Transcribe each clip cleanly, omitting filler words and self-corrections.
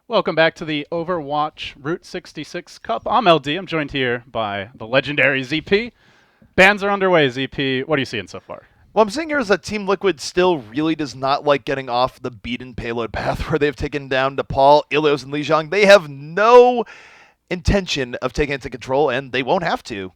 Welcome back to the Overwatch Route 66 Cup. I'm LD. I'm joined here by the legendary ZP. Bans are underway, ZP. What are you seeing so far? What I'm saying here is that Team Liquid still really does not like getting off the beaten payload path where they've taken down DePaul, Ilios, and Lijiang. They have no intention of taking it to control, and they won't have to.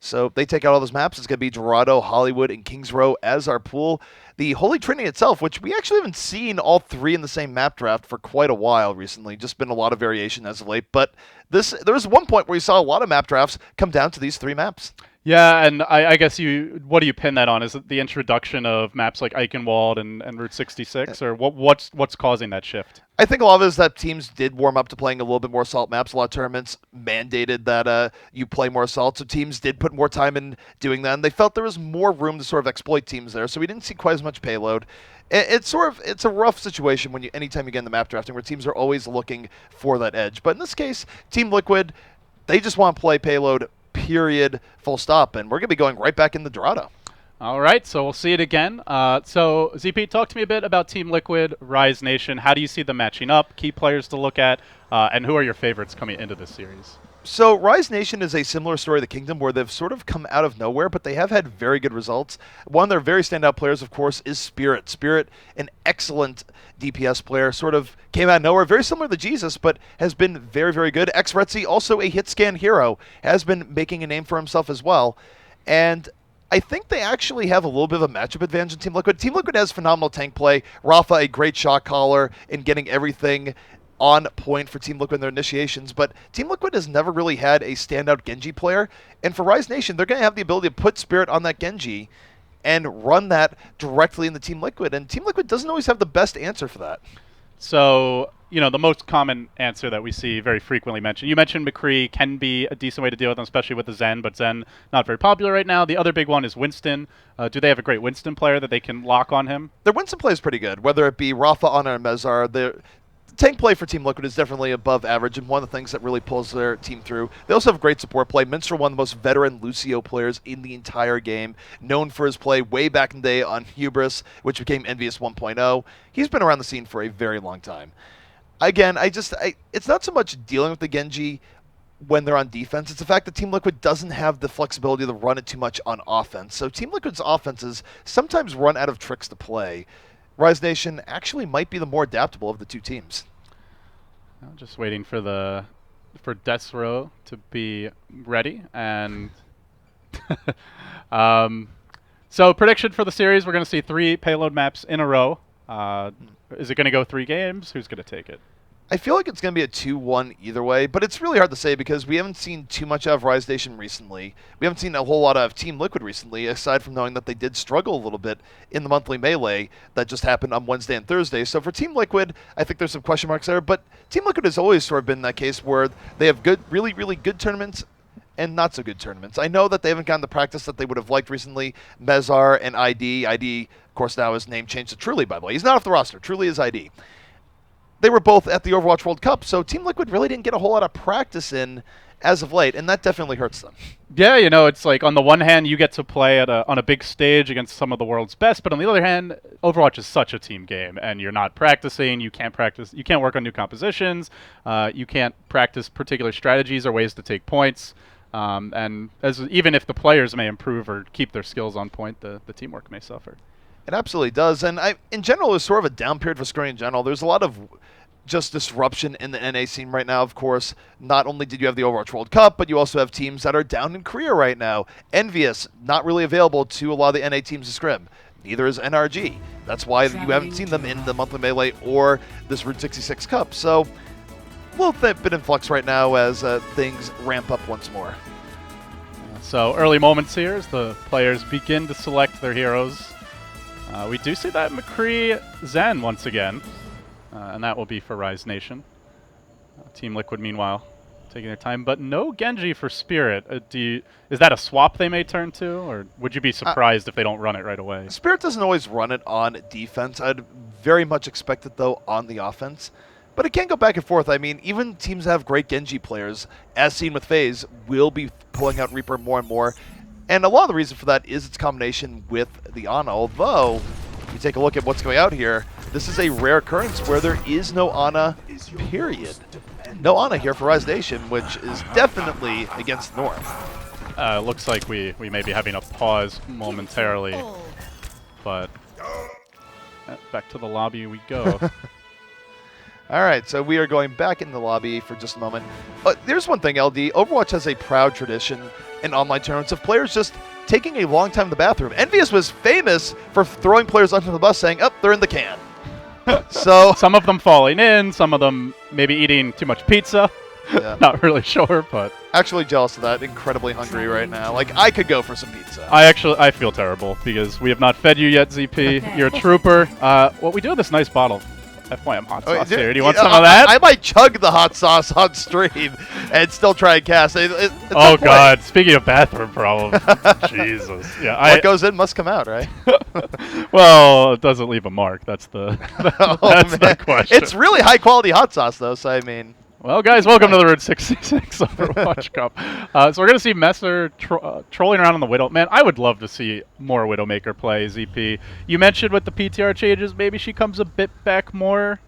So if they take out all those maps, it's going to be Dorado, Hollywood, and Kings Row as our pool. The Holy Trinity itself, which we actually haven't seen all three in the same map draft for quite a while recently, just been a lot of variation as of late. But there was one point where you saw a lot of map drafts come down to these three maps. Yeah, and I guess what do you pin that on? Is it the introduction of maps like Eichenwald and Route 66, or what's causing that shift? I think a lot of it is that teams did warm up to playing a little bit more assault maps. A lot of tournaments mandated that you play more assault, so teams did put more time in doing that. And they felt there was more room to sort of exploit teams there, so we didn't see quite as much payload. It's a rough situation when anytime you get in the map drafting where teams are always looking for that edge. But in this case, Team Liquid, they just want to play payload. Period. Full stop. And we're going to be going right back in the Dorado. All right, so we'll see it again. So ZP, talk to me a bit about Team Liquid, Rise Nation. How do you see them matching up? Key players to look at, and who are your favorites coming into this series? So Rise Nation is a similar story to the Kingdom where they've sort of come out of nowhere, but they have had very good results. One of their very standout players, of course, is Spirit. Spirit, an excellent DPS player, sort of came out of nowhere, very similar to Jesus, but has been very, very good. Retzi, also a hit scan hero, has been making a name for himself as well. And I think they actually have a little bit of a matchup advantage in Team Liquid. Team Liquid has phenomenal tank play. Rafa, a great shot caller in getting everything on point for Team Liquid in their initiations, but Team Liquid has never really had a standout Genji player, and for Rise Nation, they're going to have the ability to put Spirit on that Genji and run that directly into Team Liquid, and Team Liquid doesn't always have the best answer for that. So, the most common answer that we see very frequently mentioned. You mentioned McCree can be a decent way to deal with them, especially with the Zen, but Zen not very popular right now. The other big one is Winston. Do they have a great Winston player that they can lock on him? Their Winston play is pretty good, whether it be Rafa, Ana, or Mezar. The tank play for Team Liquid is definitely above average, and one of the things that really pulls their team through. They also have great support play. Minster, one of the most veteran Lucio players in the entire game, known for his play way back in the day on Hubris, which became Envious 1.0. He's been around the scene for a very long time. Again, it's not so much dealing with the Genji when they're on defense. It's the fact that Team Liquid doesn't have the flexibility to run it too much on offense. So Team Liquid's offenses sometimes run out of tricks to play. Rise Nation actually might be the more adaptable of the two teams. I'm just waiting for Death's Row to be ready, and so prediction for the series: we're going to see 3 payload maps in a row. Is it going to go 3 games? Who's going to take it? I feel like it's going to be a 2-1 either way, but it's really hard to say because we haven't seen too much of Rise Nation recently. We haven't seen a whole lot of Team Liquid recently, aside from knowing that they did struggle a little bit in the monthly melee that just happened on Wednesday and Thursday. So for Team Liquid, I think there's some question marks there, but Team Liquid has always sort of been that case where they have good, really, really good tournaments and not so good tournaments. I know that they haven't gotten the practice that they would have liked recently. Mezar and ID. ID, of course, now his name changed to Truly, by the way. He's not off the roster. Truly is ID. They were both at the Overwatch World Cup, so Team Liquid really didn't get a whole lot of practice in as of late, and that definitely hurts them. Yeah, it's like on the one hand you get to play on a big stage against some of the world's best, but on the other hand, Overwatch is such a team game, and you're not practicing. You can't practice. You can't work on new compositions. You can't practice particular strategies or ways to take points. And even if the players may improve or keep their skills on point, the teamwork may suffer. It absolutely does, and in general, it's sort of a down period for Scurry in general. There's a lot of just disruption in the NA scene right now, of course. Not only did you have the Overwatch World Cup, but you also have teams that are down in Korea right now. Envious, not really available to a lot of the NA teams to scrim. Neither is NRG. That's why you haven't seen them in the monthly melee or this Route 66 Cup. So, a little bit in flux right now as things ramp up once more. So, early moments here as the players begin to select their heroes. We do see that McCree Zen once again, and that will be for Rise Nation. Team Liquid, meanwhile, taking their time, but no Genji for Spirit. Is that a swap they may turn to, or would you be surprised if they don't run it right away? Spirit doesn't always run it on defense. I'd very much expect it, though, on the offense. But it can go back and forth. I mean, even teams that have great Genji players, as seen with FaZe, will be pulling out Reaper more and more. And a lot of the reason for that is its combination with the Ana, although, if you take a look at what's going out here, this is a rare occurrence where there is no Ana, period. No Ana here for Rise Nation, which is definitely against the norm. Looks like we may be having a pause momentarily, but back to the lobby we go. All right, so we are going back in the lobby for just a moment. There's one thing, LD. Overwatch has a proud tradition in online tournaments of players just taking a long time in the bathroom. Envious was famous for throwing players onto the bus saying, "Oh, they're in the can." So some of them falling in, some of them maybe eating too much pizza. Yeah. Not really sure, but actually jealous of that. Incredibly hungry right now. Like, I could go for some pizza. I feel terrible because we have not fed you yet, ZP. You're a trooper. What we do with this nice bottle FYM hot sauce here. Do you want some of that? I might chug the hot sauce on stream and still try and cast. Oh, God. Speaking of bathroom problems. Jesus. Yeah, what goes in must come out, right? Well, it doesn't leave a mark. That's the the question. It's really high-quality hot sauce, though, so I mean... Well, guys, welcome to the Route 66 Overwatch Cup. So we're going to see Messer trolling around on the Widow. Man, I would love to see more Widowmaker play, ZP. You mentioned with the PTR changes, maybe she comes a bit back more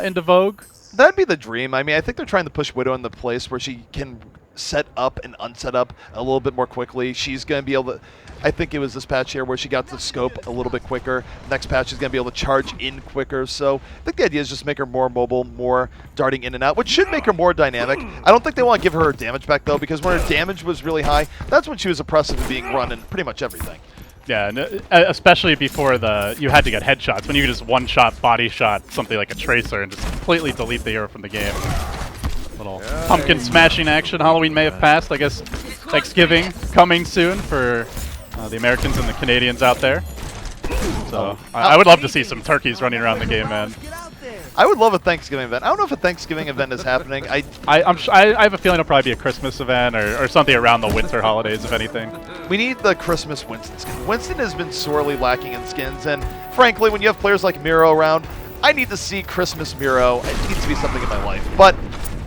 into vogue. That'd be the dream. I mean, I think they're trying to push Widow in the place where she can set up and unset up a little bit more quickly. She's going to be able to... I think it was this patch here where she got the scope a little bit quicker. Next patch she's going to be able to charge in quicker. So I think the idea is just make her more mobile, more darting in and out, which should make her more dynamic. I don't think they want to give her damage back, though, because when her damage was really high, that's when she was oppressive and being run in pretty much everything. Yeah, and especially before you had to get headshots. When you could just one-shot, body shot something like a Tracer and just completely delete the hero from the game. Little pumpkin smashing action. Halloween may have passed. I guess Thanksgiving coming soon for the Americans and the Canadians out there. So I would love to see some turkeys running around the game, man. I would love a Thanksgiving event. I don't know if a Thanksgiving event is happening. I have a feeling it'll probably be a Christmas event or something around the winter holidays, if anything. We need the Christmas Winston skin. Winston has been sorely lacking in skins, and frankly, when you have players like Miro around, I need to see Christmas Miro. It needs to be something in my life. But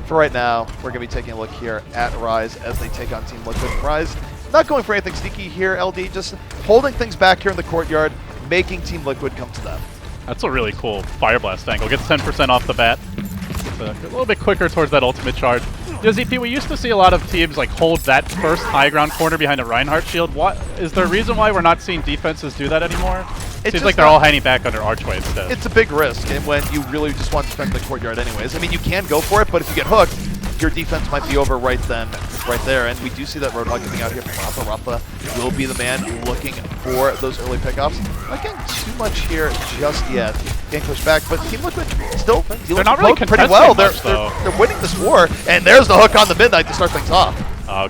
for right now, we're going to be taking a look here at Rise as they take on Team Liquid. Rise not going for anything sneaky here, LD, just holding things back here in the courtyard, making Team Liquid come to them. That's a really cool Fire Blast angle. Gets 10% off the bat. A little bit quicker towards that ultimate charge. ZP, we used to see a lot of teams like hold that first high ground corner behind a Reinhardt shield. What is there a reason why we're not seeing defenses do that anymore? It seems like they're all hanging back under Archway instead. It's a big risk, and when you really just want to defend the courtyard anyways. I mean, you can go for it, but if you get hooked, your defense might be over right there. And we do see that Roadhog coming out here from Rafa. Rafa will be the man looking for those early pickoffs. Not getting too much here just yet. Getting pushed back, but Team Liquid still they're not really pretty well. Much, they're winning this war, and there's the hook on the Midnight to start things off.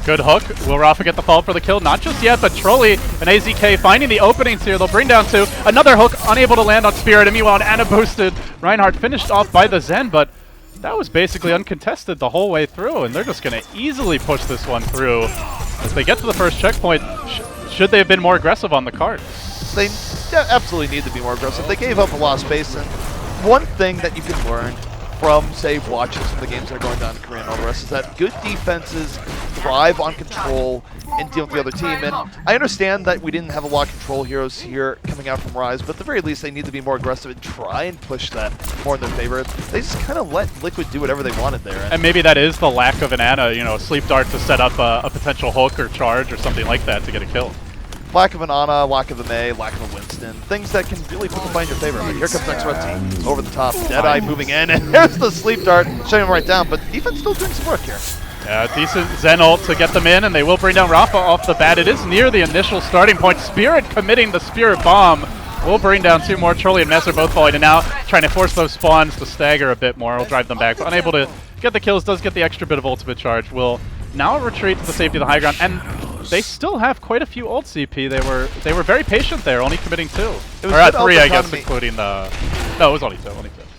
Good hook. Will Rafa get the fall for the kill? Not just yet, but Trolli and AZK finding the openings here. They'll bring down two. Another hook, unable to land on Spirit. And meanwhile, an Ana boosted Reinhardt finished off by the Zen, but that was basically uncontested the whole way through, and they're just going to easily push this one through. As they get to the first checkpoint, should they have been more aggressive on the card? They absolutely need to be more aggressive. They gave up a lot of space, and one thing that you can learn from, say, watching some of the games that are going down in Korea and all the rest is that good defenses thrive on control and deal with the other team. And I understand that we didn't have a lot of control heroes here coming out from Rise, but at the very least they need to be more aggressive and try and push that more in their favor. They just kind of let Liquid do whatever they wanted there. And maybe that is the lack of an Ana, you know, a sleep dart to set up a potential hook or charge or something like that to get a kill. Lack of an Ana, lack of a Mei, lack of a Winston. Things that can really put the fight in your favor. But here comes next red team over the top. Deadeye moving in, and there's the sleep dart, shutting him right down. But defense still doing some work here. Yeah, decent Zen ult to get them in, and they will bring down Rafa off the bat. It is near the initial starting point. Spirit committing the Spirit Bomb. We'll bring down two more. Trolli and Messer both falling, and now trying to force those spawns to stagger a bit more. We'll drive them back, but unable to get the kills. Does get the extra bit of ultimate charge. Will now retreat to the safety of the high ground, and they still have quite a few ult CP. They were very patient there, only committing two. Or three, I guess, including the... No, it was only two.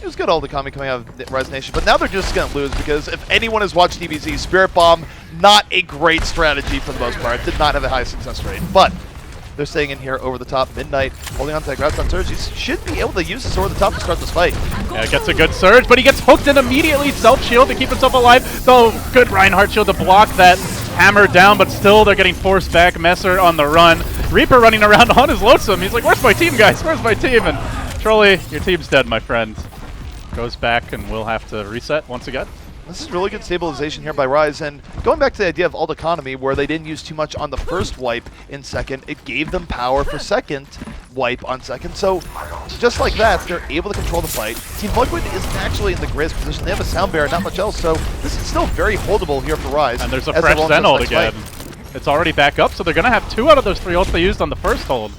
It was good ult economy coming out of Rise Nation, but now they're just going to lose because if anyone has watched DBZ, Spirit Bomb, not a great strategy for the most part. Did not have a high success rate, but they're staying in here over the top. Midnight holding on to that grab on Surge. He should be able to use this over the top to start this fight. Yeah, gets a good Surge, but he gets hooked and immediately self-shield to keep himself alive. Though, good Reinhardt shield to block that hammer down, but still they're getting forced back. Messer on the run. Reaper running around on his lonesome. He's like, where's my team, guys? Where's my team? And Trolley, your team's dead, my friend. Goes back and we'll have to reset once again. This is really good stabilization here by Rise, and going back to the idea of ult economy, where they didn't use too much on the first wipe in second, it gave them power for second wipe on second. So just like that, they're able to control the fight. Team Liquid isn't actually in the greatest position. They have a sound barrier, not much else, so this is still very holdable here for Rise. And there's a fresh Zen ult again. It's already back up, so they're going to have 2 out of those 3 ults they used on the first hold.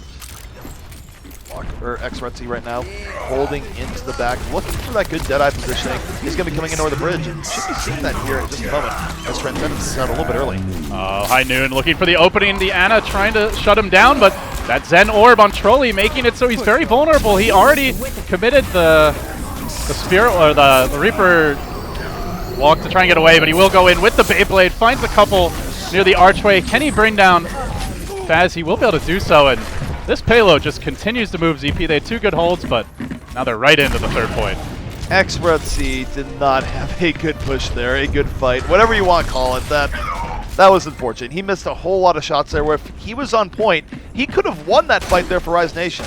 X-Retzi right now, holding into the back, looking for that good Deadeye positioning. He's going to be coming in over the bridge, and should be seeing that here in just a moment, as Transcendence is out a little bit early. Oh, High Noon looking for the opening. The Ana trying to shut him down, but that Zen Orb on Trolley making it so he's very vulnerable. He already committed the Spirit, or the Reaper walk to try and get away, but he will go in with the Beyblade, finds a couple near the archway. Can he bring down Faz? He will be able to do so, and this payload just continues to move ZP. They had 2 good holds, but now they're right into the 3rd point. X-Retzi did not have a good push there, a good fight, whatever you want to call it. That was unfortunate. He missed a whole lot of shots there where if he was on point, he could have won that fight there for Rise Nation.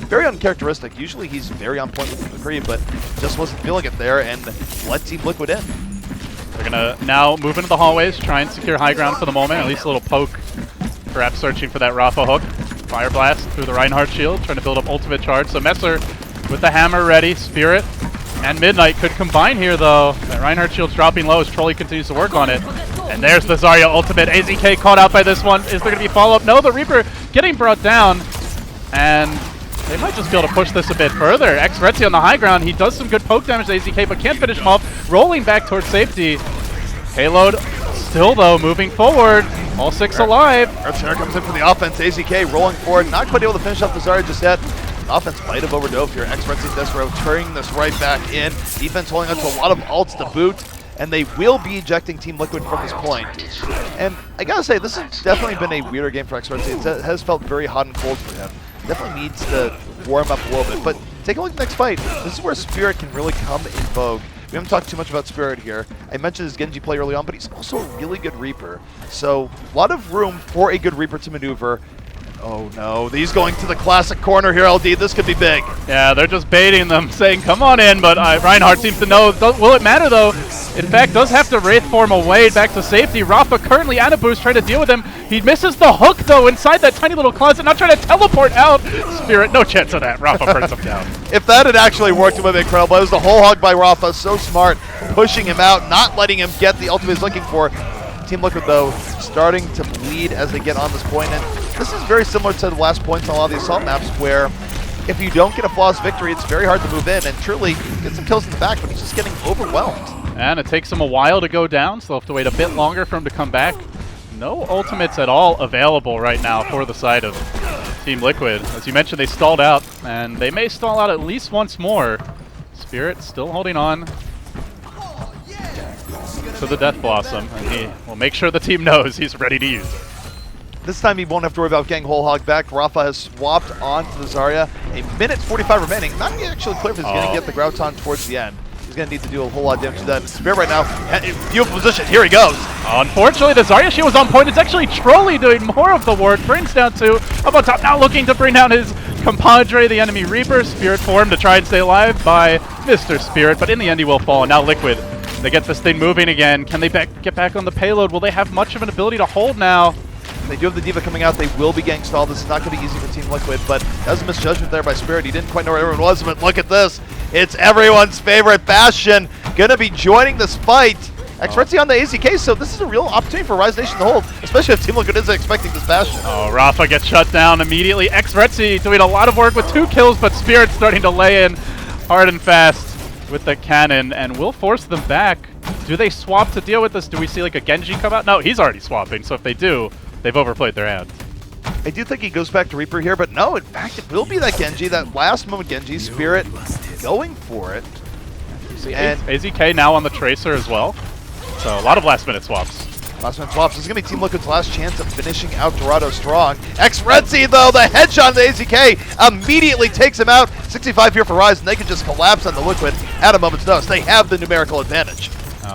Very uncharacteristic. Usually he's very on point with McCree, but just wasn't feeling it there and let Team Liquid in. They're going to now move into the hallways, try and secure high ground for the moment, at least a little poke, perhaps searching for that Rafa hook. Fire Blast through the Reinhardt shield, trying to build up ultimate charge. So Messer with the hammer ready. Spirit and Midnight could combine here, though. That Reinhardt shield's dropping low as Trolley continues to work on it. And there's the Zarya ultimate. AZK caught out by this one. Is there going to be follow-up? No, the Reaper getting brought down. And they might just be able to push this a bit further. X-Retzi on the high ground. He does some good poke damage to AZK, but can't finish him off. Rolling back towards safety. Payload still, though, moving forward. All 6 alive. Archer comes in for the offense. AZK rolling forward. Not quite able to finish off the Zarya just yet. Offense might have overdove here. X-Retzi Desro turning this right back in. Defense holding on to a lot of ults to boot. And they will be ejecting Team Liquid from this point. And I gotta say, this has definitely been a weirder game for X-Retzi. It has felt very hot and cold for him. Definitely needs to warm up a little bit. But take a look at the next fight. This is where Spirit can really come in vogue. We haven't talked too much about Spirit here. I mentioned his Genji play early on, but he's also a really good Reaper. So a lot of room for a good Reaper to maneuver. Oh no, he's going to the classic corner here, LD. This could be big. Yeah, they're just baiting them, saying, come on in, but Reinhardt seems to know. Will it matter, though? In fact, does have to Wraith form away back to safety. Rafa currently Ana Boost trying to deal with him. He misses the hook, though, inside that tiny little closet, not trying to teleport out. Spirit, no chance of that. Rafa burns him down. If that had actually worked, it would have been incredible. It was the whole hug by Rafa, so smart, pushing him out, not letting him get the ultimate he's looking for. Team Liquid, though, starting to bleed as they get on this point, and this is very similar to the last points on a lot of the assault maps where if you don't get a flawless victory, it's very hard to move in and truly get some kills in the back, but he's just getting overwhelmed. And it takes him a while to go down, so they'll have to wait a bit longer for him to come back. No ultimates at all available right now for the side of Team Liquid. As you mentioned, they stalled out, and they may stall out at least once more. Spirit still holding on to the Death Blossom, and he will make sure the team knows he's ready to use it. This time he won't have to worry about getting whole hog back. Rafa has swapped onto the Zarya. A minute 45 remaining. Not actually clear if he's going to get the Grouton towards the end. He's going to need to do a whole lot of damage to that. Spirit right now, beautiful position. Here he goes. Unfortunately, the Zarya shield was on point. It's actually Trolley doing more of the work. Brings down 2 up on top, now looking to bring down his compadre, the enemy Reaper. Spirit form to try and stay alive by Mr. Spirit, but in the end he will fall. And now Liquid, they get this thing moving again. Can they get back on the payload? Will they have much of an ability to hold now? They do have the Diva coming out. They will be getting stalled. This is not going to be easy for Team Liquid, but that was a misjudgment there by Spirit. He didn't quite know where everyone was, but look at this. It's everyone's favorite Bastion going to be joining this fight. X-Retzi on the AZK, so this is a real opportunity for Rise Nation to hold, especially if Team Liquid isn't expecting this Bastion. Oh, Rafa gets shut down immediately. X-Retzi doing a lot of work with 2 kills, but Spirit starting to lay in hard and fast with the cannon, and will force them back. Do they swap to deal with this? Do we see like a Genji come out? No, he's already swapping, so if they do, they've overplayed their hand. I do think he goes back to Reaper here, but no, in fact, it will be that Genji, that last moment Genji. Spirit going for it. See, and AZK now on the Tracer as well. So a lot of last-minute swaps. Last-minute swaps. This is going to be Team Liquid's last chance of finishing out Dorado strong. X-Retzi, though, the headshot on the AZK immediately takes him out. 65 here for Rise, and they can just collapse on the Liquid at a moment's notice. They have the numerical advantage.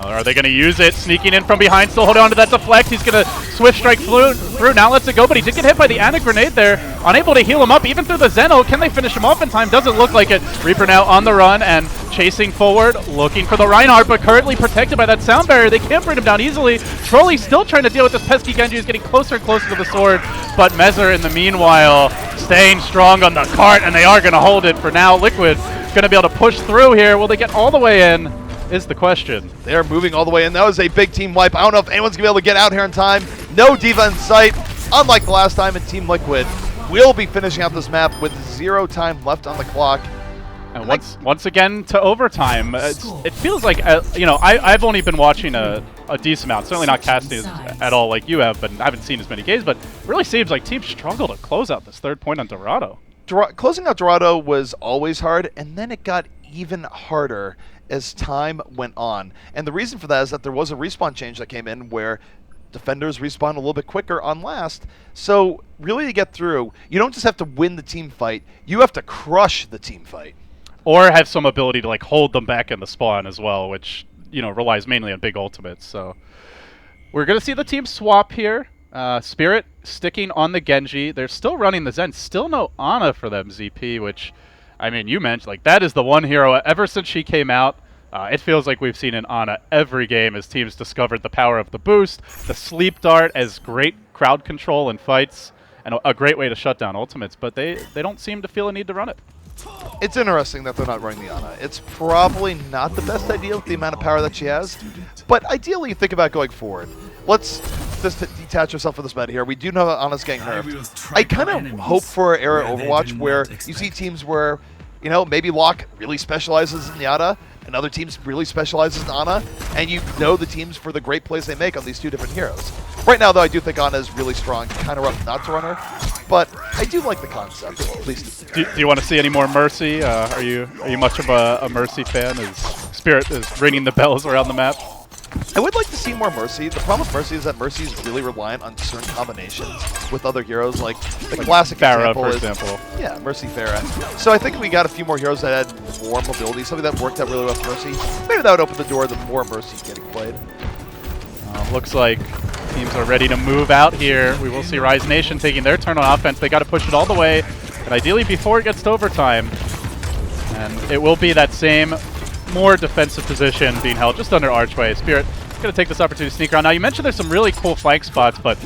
Are they going to use it? Sneaking in from behind, still holding on to that deflect. He's going to Swift Strike through. Now lets it go, but he did get hit by the Ana Grenade there. Unable to heal him up, even through the Zeno. Can they finish him off in time? Doesn't look like it. Reaper now on the run and chasing forward, looking for the Reinhardt, but currently protected by that sound barrier. They can't bring him down easily. Trolley still trying to deal with this pesky Genji, who's getting closer and closer to the sword, but Mezzer in the meanwhile staying strong on the cart, and they are going to hold it for now. Liquid going to be able to push through here. Will they get all the way in is the question. They're moving all the way in. That was a big team wipe. I don't know if anyone's going to be able to get out here in time. No D.Va in sight. Unlike the last time in Team Liquid, we'll be finishing out this map with 0 time left on the clock. And once again to overtime. It feels like, you know, I've only been watching a decent amount, certainly not casting at all like you have, but I haven't seen as many games, but it really seems like teams struggle to close out this 3rd point on Dorado. Closing out Dorado was always hard, and then it got even harder as time went on. And the reason for that is that there was a respawn change that came in where defenders respawn a little bit quicker on last. So really to get through, you don't just have to win the team fight, you have to crush the team fight. Or have some ability to like hold them back in the spawn as well, which, you know, relies mainly on big ultimates. So we're going to see the team swap here. Spirit sticking on the Genji. They're still running the Zen. Still no Ana for them, ZP, which, I mean, you mentioned, like, that is the one hero ever since she came out. It feels like we've seen an Ana every game as teams discovered the power of the boost, the sleep dart as great crowd control in fights, and a great way to shut down ultimates, but they don't seem to feel a need to run it. It's interesting that they're not running the Ana. It's probably not the best idea with the amount of power that she has, but ideally you think about going forward. Let's just detach ourselves from this meta here. We do know that Ana's getting nerfed. I kind of hope for an era Overwatch where you see teams where, you know, maybe Locke really specializes in the Ana, and other teams really specializes in Ana, and you know the teams for the great plays they make on these 2 different heroes. Right now, though, I do think Ana is really strong. Kind of rough not to run her, but I do like the concept, at least. Do you want to see any more Mercy? Are you much of a Mercy fan as Spirit is ringing the bells around the map? I would like to see more Mercy. The problem with Mercy is that Mercy is really reliant on certain combinations with other heroes. Like the classic Pharah, example for is, example. Yeah, Mercy Pharah. So I think we got a few more heroes that had more mobility, something that worked out really well with Mercy. Maybe that would open the door to more Mercy getting played. Looks like teams are ready to move out here. We will see Rise Nation taking their turn on offense. They got to push it all the way, and ideally before it gets to overtime. And it will be that same more defensive position being held just under Archway. Spirit going to take this opportunity to sneak around. Now, you mentioned there's some really cool flank spots, but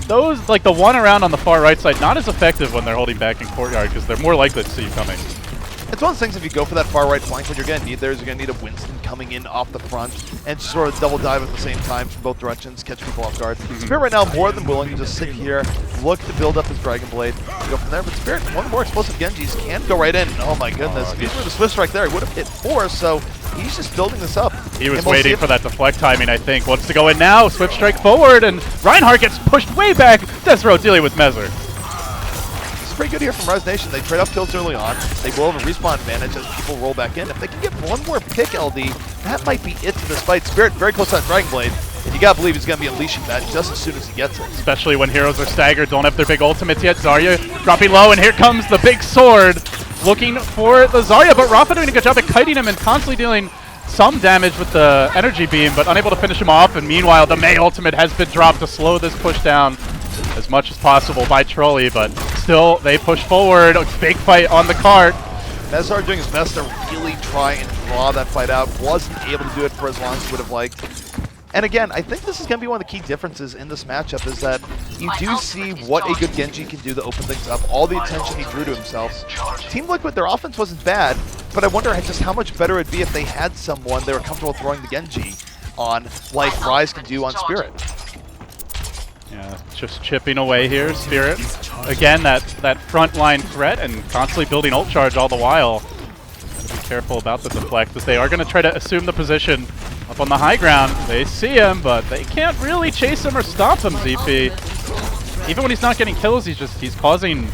those, like the one around on the far right side, not as effective when they're holding back in Courtyard because they're more likely to see you coming. It's one of the things, if you go for that far right flank, what you're going to need there is you're going to need a Winston coming in off the front and sort of double dive at the same time from both directions, catch people off guard. Spirit right now more than willing to just sit here, look to build up his Dragon Blade, go from there. But Spirit, one of the more explosive Genjis, can go right in. Oh my goodness, if he was a Swift Strike there, he would have hit 4, so he's just building this up. He was waiting for that deflect timing, I think. Wants to go in now, Swift Strike forward, and Reinhardt gets pushed way back. Desro dealing with Mezzer. Pretty good here from Rise Nation. They trade off kills early on. They will have a respawn advantage as people roll back in. If they can get one more pick, LD, that might be it to this fight. Spirit very close on Dragon Blade, and you gotta believe he's gonna be unleashing that just as soon as he gets it. Especially when heroes are staggered, don't have their big ultimates yet. Zarya dropping low, and here comes the big sword, looking for the Zarya, but Rafa doing a good job at kiting him and constantly dealing some damage with the energy beam, but unable to finish him off. And meanwhile, the Mei ultimate has been dropped to slow this push down as much as possible by Trolley, but still they push forward. A big fight on the cart. Mezar doing his best to really try and draw that fight out. Wasn't able to do it for as long as he would have liked. And again, I think this is going to be one of the key differences in this matchup is that you do see what a good Genji can do to open things up. All the attention he drew to himself. Team Liquid, their offense wasn't bad, but I wonder just how much better it would be if they had someone they were comfortable throwing the Genji on, like Rise can do on Spirit. Yeah, just chipping away here, Spirit. Again, that front line threat and constantly building ult charge all the while. Gotta be careful about the deflect as they are going to try to assume the position up on the high ground. They see him, but they can't really chase him or stop him, ZP. Even when he's not getting kills, he's causing,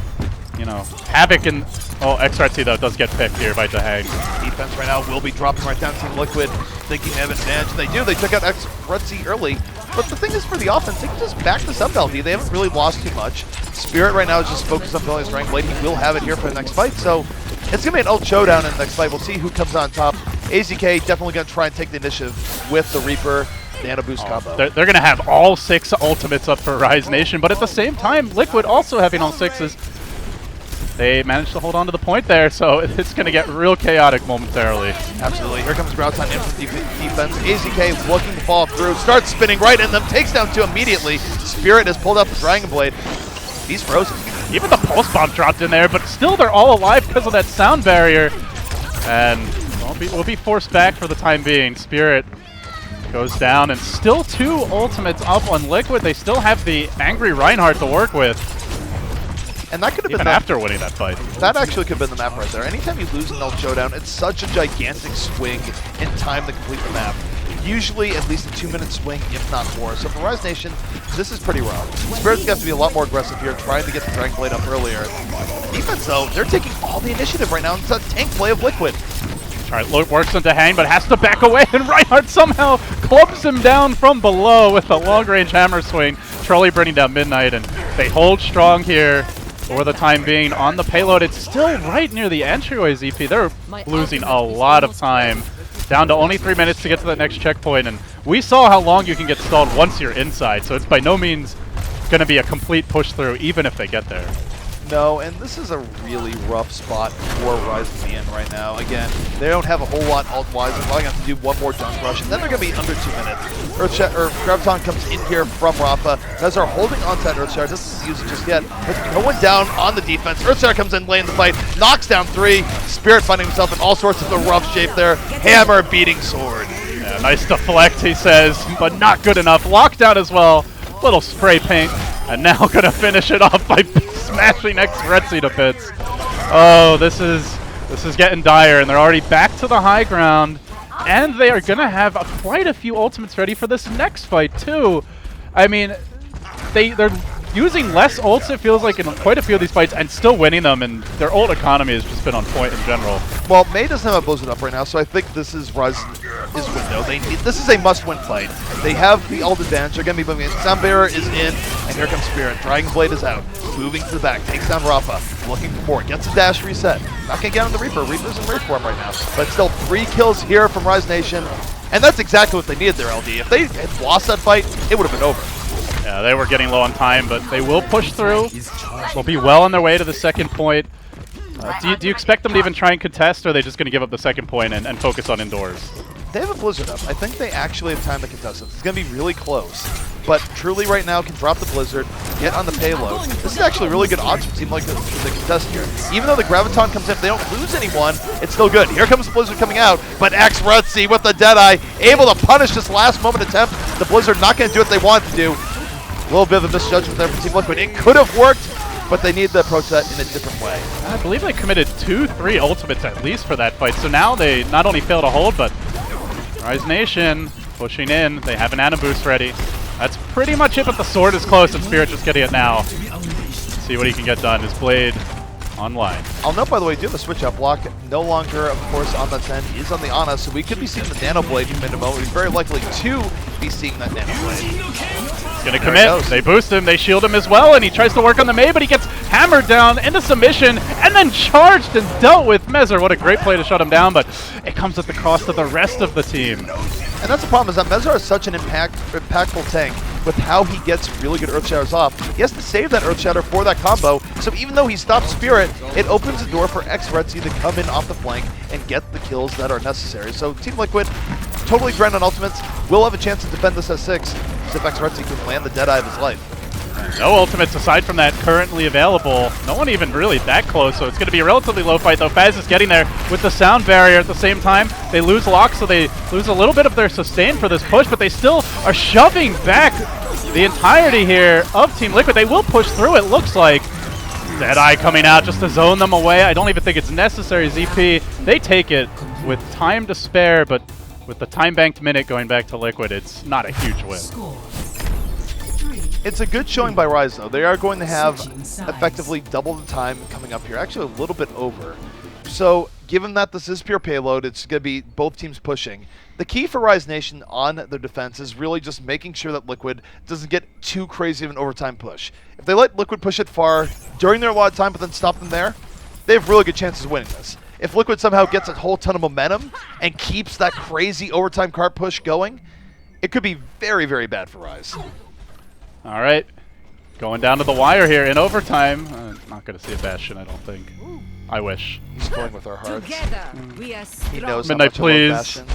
you know, havoc in... Oh, XRT though does get picked here by Dahang. Defense right now will be dropping right down Team Liquid, thinking they have an advantage. They do. They took out XRT early. But the thing is, for the offense, they can just back this up, LD. They haven't really lost too much. Spirit right now is just focused on building his Dragon Blade. He will have it here for the next fight. So it's going to be an ult showdown in the next fight. We'll see who comes on top. AZK definitely going to try and take the initiative with the Reaper Nano Boost combo. They're going to have all 6 ultimates up for Rise Nation, but at the same time, Liquid also having all 6s. They managed to hold on to the point there, so it's going to get real chaotic momentarily. Absolutely. Here comes Groundhog in from defense. AZK looking to follow through, starts spinning right in them, takes down 2 immediately. Spirit has pulled up the Dragon Blade. He's frozen. Even the Pulse Bomb dropped in there, but still they're all alive because of that sound barrier. And we'll be forced back for the time being. Spirit goes down, and still 2 ultimates up on Liquid. They still have the Angry Reinhardt to work with. And that could have been after winning that fight. That actually could have been the map right there. Anytime you lose an ult showdown, it's such a gigantic swing in time to complete the map. Usually at least a 2-minute swing, if not more. So for Rise Nation, this is pretty rough. Spirit's got to be a lot more aggressive here, trying to get the Dragon Blade up earlier. Defense, though, they're taking all the initiative right now. It's a tank play of Liquid. Alright, works into hang, but has to back away, and Reinhardt somehow clubs him down from below with a long-range hammer swing. Trolley burning down Midnight, and they hold strong here for the time being on the payload. It's still right near the entryway, ZP. They're losing a lot of time. Down to only 3 minutes to get to the next checkpoint, and we saw how long you can get stalled once you're inside, so it's by no means going to be a complete push through, even if they get there. No, and this is a really rough spot for Rise to be in right now. Again, they don't have a whole lot ult-wise. They're probably going to have to do one more junk rush, and then they're going to be under 2 minutes. Graviton comes in here from Rafa. Nezar holding onto that Earthshatter, doesn't use it just yet, but no one down on the defense. Earthshatter comes in late in the fight, knocks down 3. Spirit finding himself in all sorts of the rough shape there. Hammer beating sword. Yeah, nice deflect, he says, but not good enough. Lockdown as well. Little spray paint, and now going to finish it off by smashing Retzi to bits. Oh, this is getting dire, and they're already back to the high ground, and they are going to have quite a few ultimates ready for this next fight too. I mean, they're using less ults, it feels like, in quite a few of these fights, and still winning them, and their ult economy has just been on point in general. Well, May doesn't have a Blizzard up right now, so I think this is Rise's window. This is a must-win fight. They have the ult advantage. They're going to be moving in. Sound Bearer is in, and here comes Spirit. Dragon Blade is out. Moving to the back. Takes down Rafa. Looking for more. Gets a dash reset. Not going to get on the Reaper. Reaper's in rage form right now. But still 3 kills here from Rise Nation. And that's exactly what they needed there, LD. If they had lost that fight, it would have been over. Yeah, they were getting low on time, but they will push through. They'll be well on their way to the second point. Do you expect them to even try and contest, or are they just going to give up the second point and focus on indoors? They have a Blizzard up. I think they actually have time to contest it. It's going to be really close. But Truly right now can drop the Blizzard, get on the payload. This is actually really good odds for a team like the contest here. Even though the Graviton comes in, if they don't lose anyone, it's still good. Here comes the Blizzard coming out, but Retzi with the Deadeye, able to punish this last moment attempt. The Blizzard not going to do what they want to do. A little bit of a misjudgment there from Team Liquid. It could have worked, but they need to approach that in a different way. I believe they committed 2-3 ultimates at least for that fight, so now they not only fail to hold, but Rise Nation pushing in. They have an Ana Boost ready. That's pretty much it, but the sword is close, and Spirit just getting it now. Let's see what he can get done. His blade online. I'll note, by the way, do the switch up block. No longer, of course, on that 10 is on the Ana, so we could be seeing the Nano Blade in a moment. We're very likely to be seeing that Nano Blade. He's going to commit. They boost him. They shield him as well, and he tries to work on the Mei, but he gets hammered down into submission and then charged and dealt with. Mezzer, what a great play to shut him down, but it comes at the cost of the rest of the team. And that's the problem, is that Mezzer is such an impactful tank with how he gets really good Earth Shatters off. He has to save that Earth Shatter for that combo, so even though he stops Spirit, it opens the door for Retzi to come in off the flank and get the kills that are necessary. So Team Liquid, totally grind on ultimates, will have a chance to defend this as 6, if Retzi can land the Deadeye of his life. No ultimates aside from that currently available. No one even really that close, so it's going to be a relatively low fight, though. Faz is getting there with the sound barrier at the same time. They lose lock, so they lose a little bit of their sustain for this push, but they still are shoving back the entirety here of Team Liquid. They will push through, it looks like. Deadeye coming out just to zone them away. I don't even think it's necessary, ZP. They take it with time to spare, but with the time-banked minute going back to Liquid, it's not a huge win. It's a good showing by Rise, though. They are going to have effectively double the time coming up here, actually a little bit over. So, given that this is pure payload, it's going to be both teams pushing. The key for Rise Nation on their defense is really just making sure that Liquid doesn't get too crazy of an overtime push. If they let Liquid push it far during their allotted time but then stop them there, they have really good chances of winning this. if Liquid somehow gets a whole ton of momentum and keeps that crazy overtime cart push going, it could be very, very bad for Rise. All right. Going down to the wire here in overtime. Not going to see a Bastion, I don't think. I wish. He's playing with our hearts. We are He knows how Midnight, much I love please. Bastion.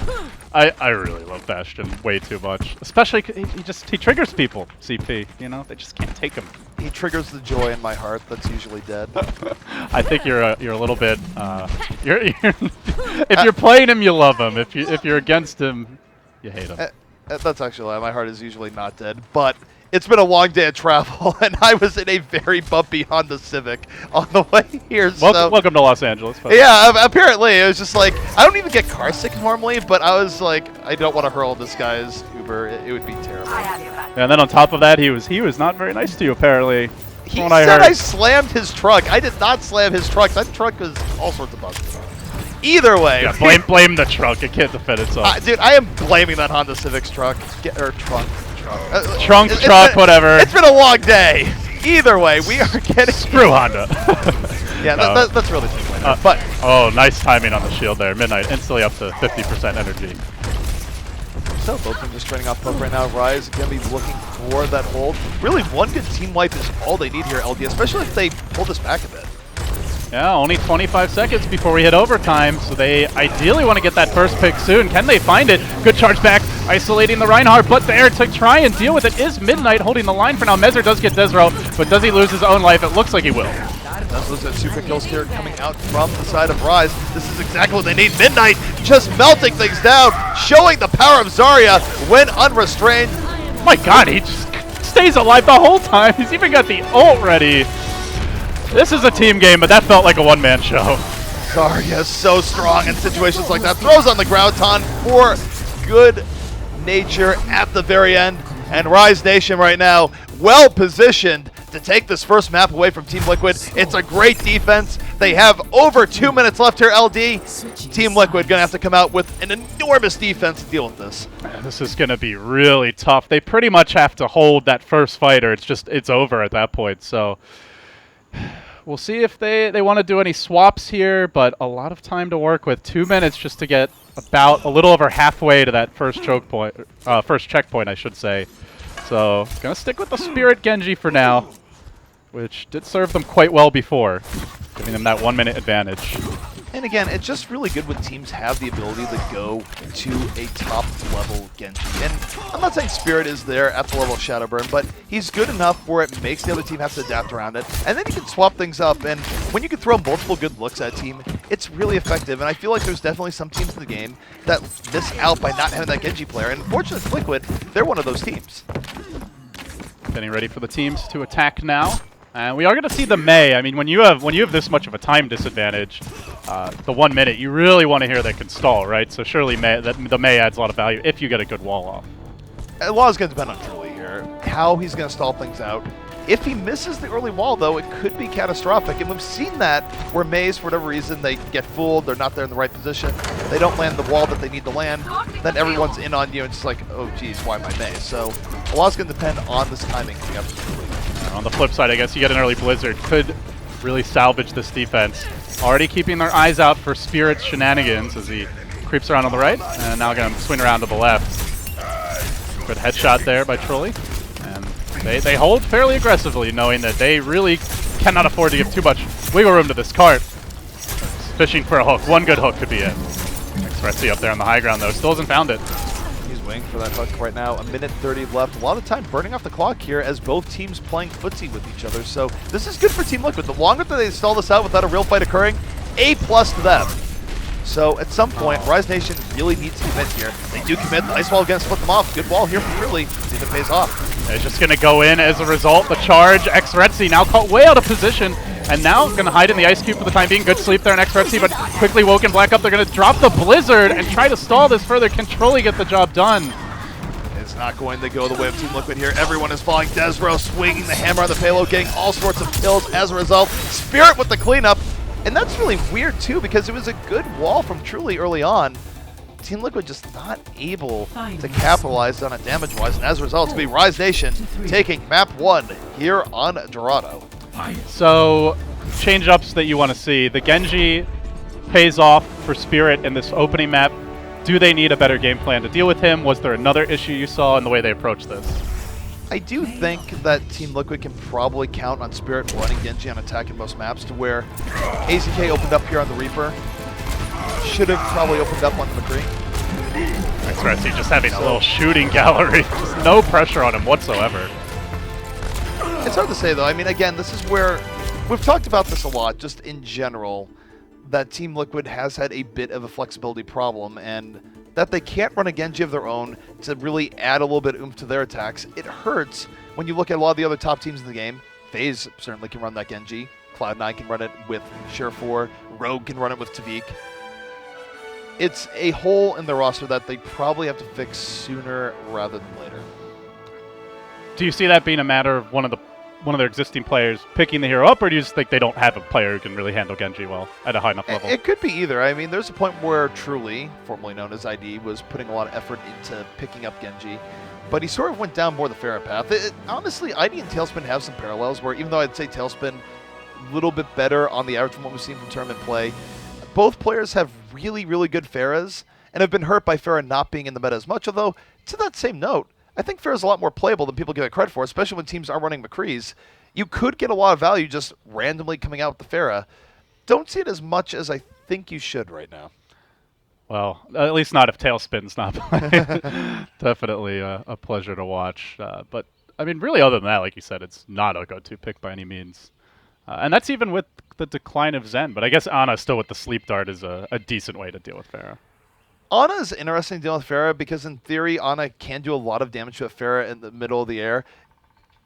I really love Bastion way too much. Especially, he triggers people, CP. You know, they just can't take him. He triggers the joy in my heart that's usually dead. I think you're a little bit. If you're playing him, you love him. If you're against him, you hate him. That's actually a lie. My heart is usually not dead, but it's been a long day of travel, and I was in a very bumpy Honda Civic on the way here. Welcome to Los Angeles. Folks. Yeah, apparently it was just like, I don't even get car sick normally, but I was like, I don't want to hurl this guy's Uber. It would be terrible. Yeah, and then on top of that, he was not very nice to you apparently. He From said what I heard. I slammed his truck. I did not slam his truck. That truck was all sorts of bugs. Either way. Yeah, blame the truck. It can't defend itself. Dude, I am blaming that Honda Civic's truck. Trunk. Truck, whatever. It's been a long day. Either way, we are getting... Screw Honda. Yeah, that's really too but oh, nice timing on the shield there. Midnight instantly up to 50% energy. So both teams just training off poke right now. Rise going to be looking for that hold. Really, one good team wipe is all they need here, LD, especially if they pull this back a bit. Yeah, only 25 seconds before we hit overtime, so they ideally want to get that first pick soon. Can they find it? Good charge back, isolating the Reinhardt, but there to try and deal with it is Midnight holding the line for now. Mezzer does get Desro, but does he lose his own life? It looks like he will. Does lose that super kills here coming out from the side of Rise. This is exactly what they need. Midnight just melting things down, showing the power of Zarya when unrestrained. My god, he just stays alive the whole time. He's even got the ult ready. This is a team game, but that felt like a one-man show. Zarya is so strong in situations like that. Throws on the Graviton for good nature at the very end. And Rise Nation right now well positioned to take this first map away from Team Liquid. It's a great defense. They have over 2 minutes left here, LD. Team Liquid going to have to come out with an enormous defense to deal with this. This is going to be really tough. They pretty much have to hold that first fight or it's over at that point. So we'll see if they want to do any swaps here, but a lot of time to work with. 2 minutes just to get about a little over halfway to that first choke point, first checkpoint, I should say. So gonna stick with the Spirit Genji for now, which did serve them quite well before, giving them that 1 minute advantage. And again, it's just really good when teams have the ability to go to a top-level Genji. And I'm not saying Spirit is there at the level of Shadowburn, but he's good enough where it makes the other team have to adapt around it. And then you can swap things up, and when you can throw multiple good looks at a team, it's really effective. And I feel like there's definitely some teams in the game that miss out by not having that Genji player. And fortunately for Liquid, they're one of those teams. Getting ready for the teams to attack now. And we are going to see the Mei. I mean, when you have this much of a time disadvantage, the 1 minute, you really want to hear that can stall, right? So surely the Mei adds a lot of value if you get a good wall off. A lot is going to depend on Truly here, how he's going to stall things out. If he misses the early wall, though, it could be catastrophic. And we've seen that where Meis, for whatever reason, they get fooled, they're not there in the right position, they don't land the wall that they need to land, then everyone's in on you, and it's like, oh, geez, why am I Meis? So a lot's going to depend on this timing coming up from Truly. On the flip side, I guess you get an early Blizzard. Could really salvage this defense. Already keeping their eyes out for Spirit's shenanigans as he creeps around on the right. And now going to swing around to the left. Good headshot there by Trulli. And they hold fairly aggressively, knowing that they really cannot afford to give too much wiggle room to this cart. Fishing for a hook. One good hook could be it. Expressi up there on the high ground, though. Still hasn't found it. Waiting for that hook right now. 1:30 left. A lot of time burning off the clock here as both teams playing footsie with each other. So this is good for Team Liquid. The longer that they stall this out without a real fight occurring, A+ to them. So at some point, Rise Nation really needs to commit here. They do commit. The ice wall is going to split them off. Good wall here from Truly. See if it pays off. It's just going to go in as a result. The charge. Xretzi now caught way out of position. And now going to hide in the ice cube for the time being. Good sleep there in Xretzi, but quickly woken back up. They're going to drop the Blizzard and try to stall this further. Can Truly get the job done? It's not going to go the way of Team Liquid here. Everyone is falling. Desro swinging the hammer on the payload, getting all sorts of kills as a result. Spirit with the cleanup. And that's really weird, too, because it was a good wall from Truly early on. Team Liquid just not able to capitalize on it damage-wise. And as a result, it's going to be Rise Nation taking map 1 here on Dorado. So, change-ups that you want to see. The Genji pays off for Spirit in this opening map. Do they need a better game plan to deal with him? Was there another issue you saw in the way they approached this? I do think that Team Liquid can probably count on Spirit running Genji on attack in most maps to where AZK opened up here on the Reaper. Should have probably opened up on the McCree. Interesting, just having a little shooting gallery. Just no pressure on him whatsoever. It's hard to say, though. I mean, again, this is where we've talked about this a lot, just in general, that Team Liquid has had a bit of a flexibility problem, and that they can't run a Genji of their own to really add a little bit of oomph to their attacks. It hurts when you look at a lot of the other top teams in the game. FaZe certainly can run that Genji. Cloud9 can run it with Share4. Rogue can run it with Tavik. It's a hole in the roster that they probably have to fix sooner rather than later. Do you see that being a matter of one of their existing players picking the hero up, or do you just think they don't have a player who can really handle Genji well at a high enough level? It could be either. I mean, there's a point where Truly, formerly known as ID, was putting a lot of effort into picking up Genji, but he sort of went down more the Pharah path. Honestly, ID and Tailspin have some parallels where, even though I'd say Tailspin a little bit better on the average from what we've seen from tournament play, both players have really, really good Pharahs and have been hurt by Pharah not being in the meta as much, although, to that same note, I think Pharah's a lot more playable than people give it credit for, especially when teams are running McCrees. You could get a lot of value just randomly coming out with the Pharah. Don't see it as much as I think you should right now. Well, at least not if Tailspin's not playing. Definitely a pleasure to watch. But, I mean, really other than that, like you said, it's not a go-to pick by any means. And that's even with the decline of Zen. But I guess Ana still with the Sleep Dart is a decent way to deal with Pharah. Ana is interesting to deal with Pharah because, in theory, Ana can do a lot of damage to a Pharah in the middle of the air.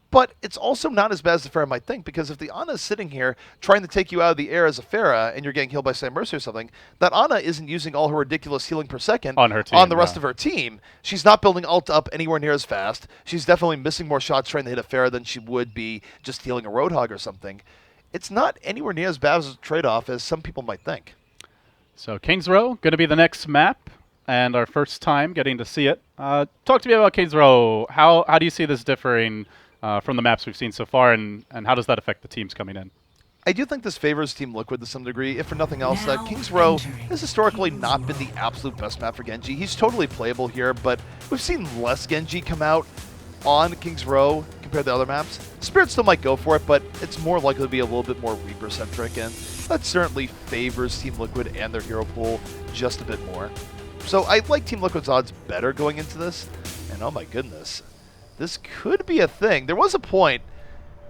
But it's also not as bad as the Pharah might think, because if the Ana is sitting here trying to take you out of the air as a Pharah and you're getting healed by Sam Mercy or something, that Ana isn't using all her ridiculous healing per second on her team, on the rest of her team. She's not building ult up anywhere near as fast. She's definitely missing more shots trying to hit a Pharah than she would be just healing a Roadhog or something. It's not anywhere near as bad as a trade-off as some people might think. So Kings Row going to be the next map, and our first time getting to see it. Talk to me about Kings Row. How do you see this differing from the maps we've seen so far, and how does that affect the teams coming in? I do think this favors Team Liquid to some degree, if for nothing else. Kings Row has historically not been the absolute best map for Genji. He's totally playable here, but we've seen less Genji come out on Kings Row compared to other maps. Spirit still might go for it, but it's more likely to be a little bit more Reaper-centric, and that certainly favors Team Liquid and their hero pool just a bit more. So I like Team Liquid's odds better going into this, and oh my goodness, this could be a thing. There was a point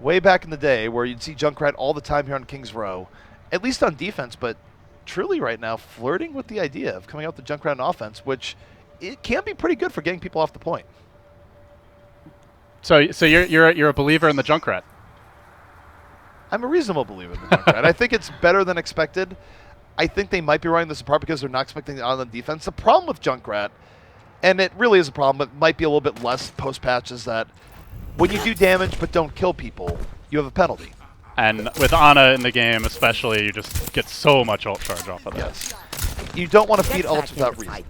way back in the day where you'd see Junkrat all the time here on Kings Row, at least on defense, but truly right now flirting with the idea of coming out the Junkrat on offense, which it can be pretty good for getting people off the point. So you're a believer in the Junkrat? I'm a reasonable believer in the Junkrat. I think it's better than expected. I think they might be running this apart because they're not expecting it on the defense. The problem with Junkrat, and it really is a problem, but might be a little bit less post-patch, is that when you do damage but don't kill people, you have a penalty. And with Ana in the game especially, you just get so much ult charge off of that. Yes. You don't want to feed ults without reason.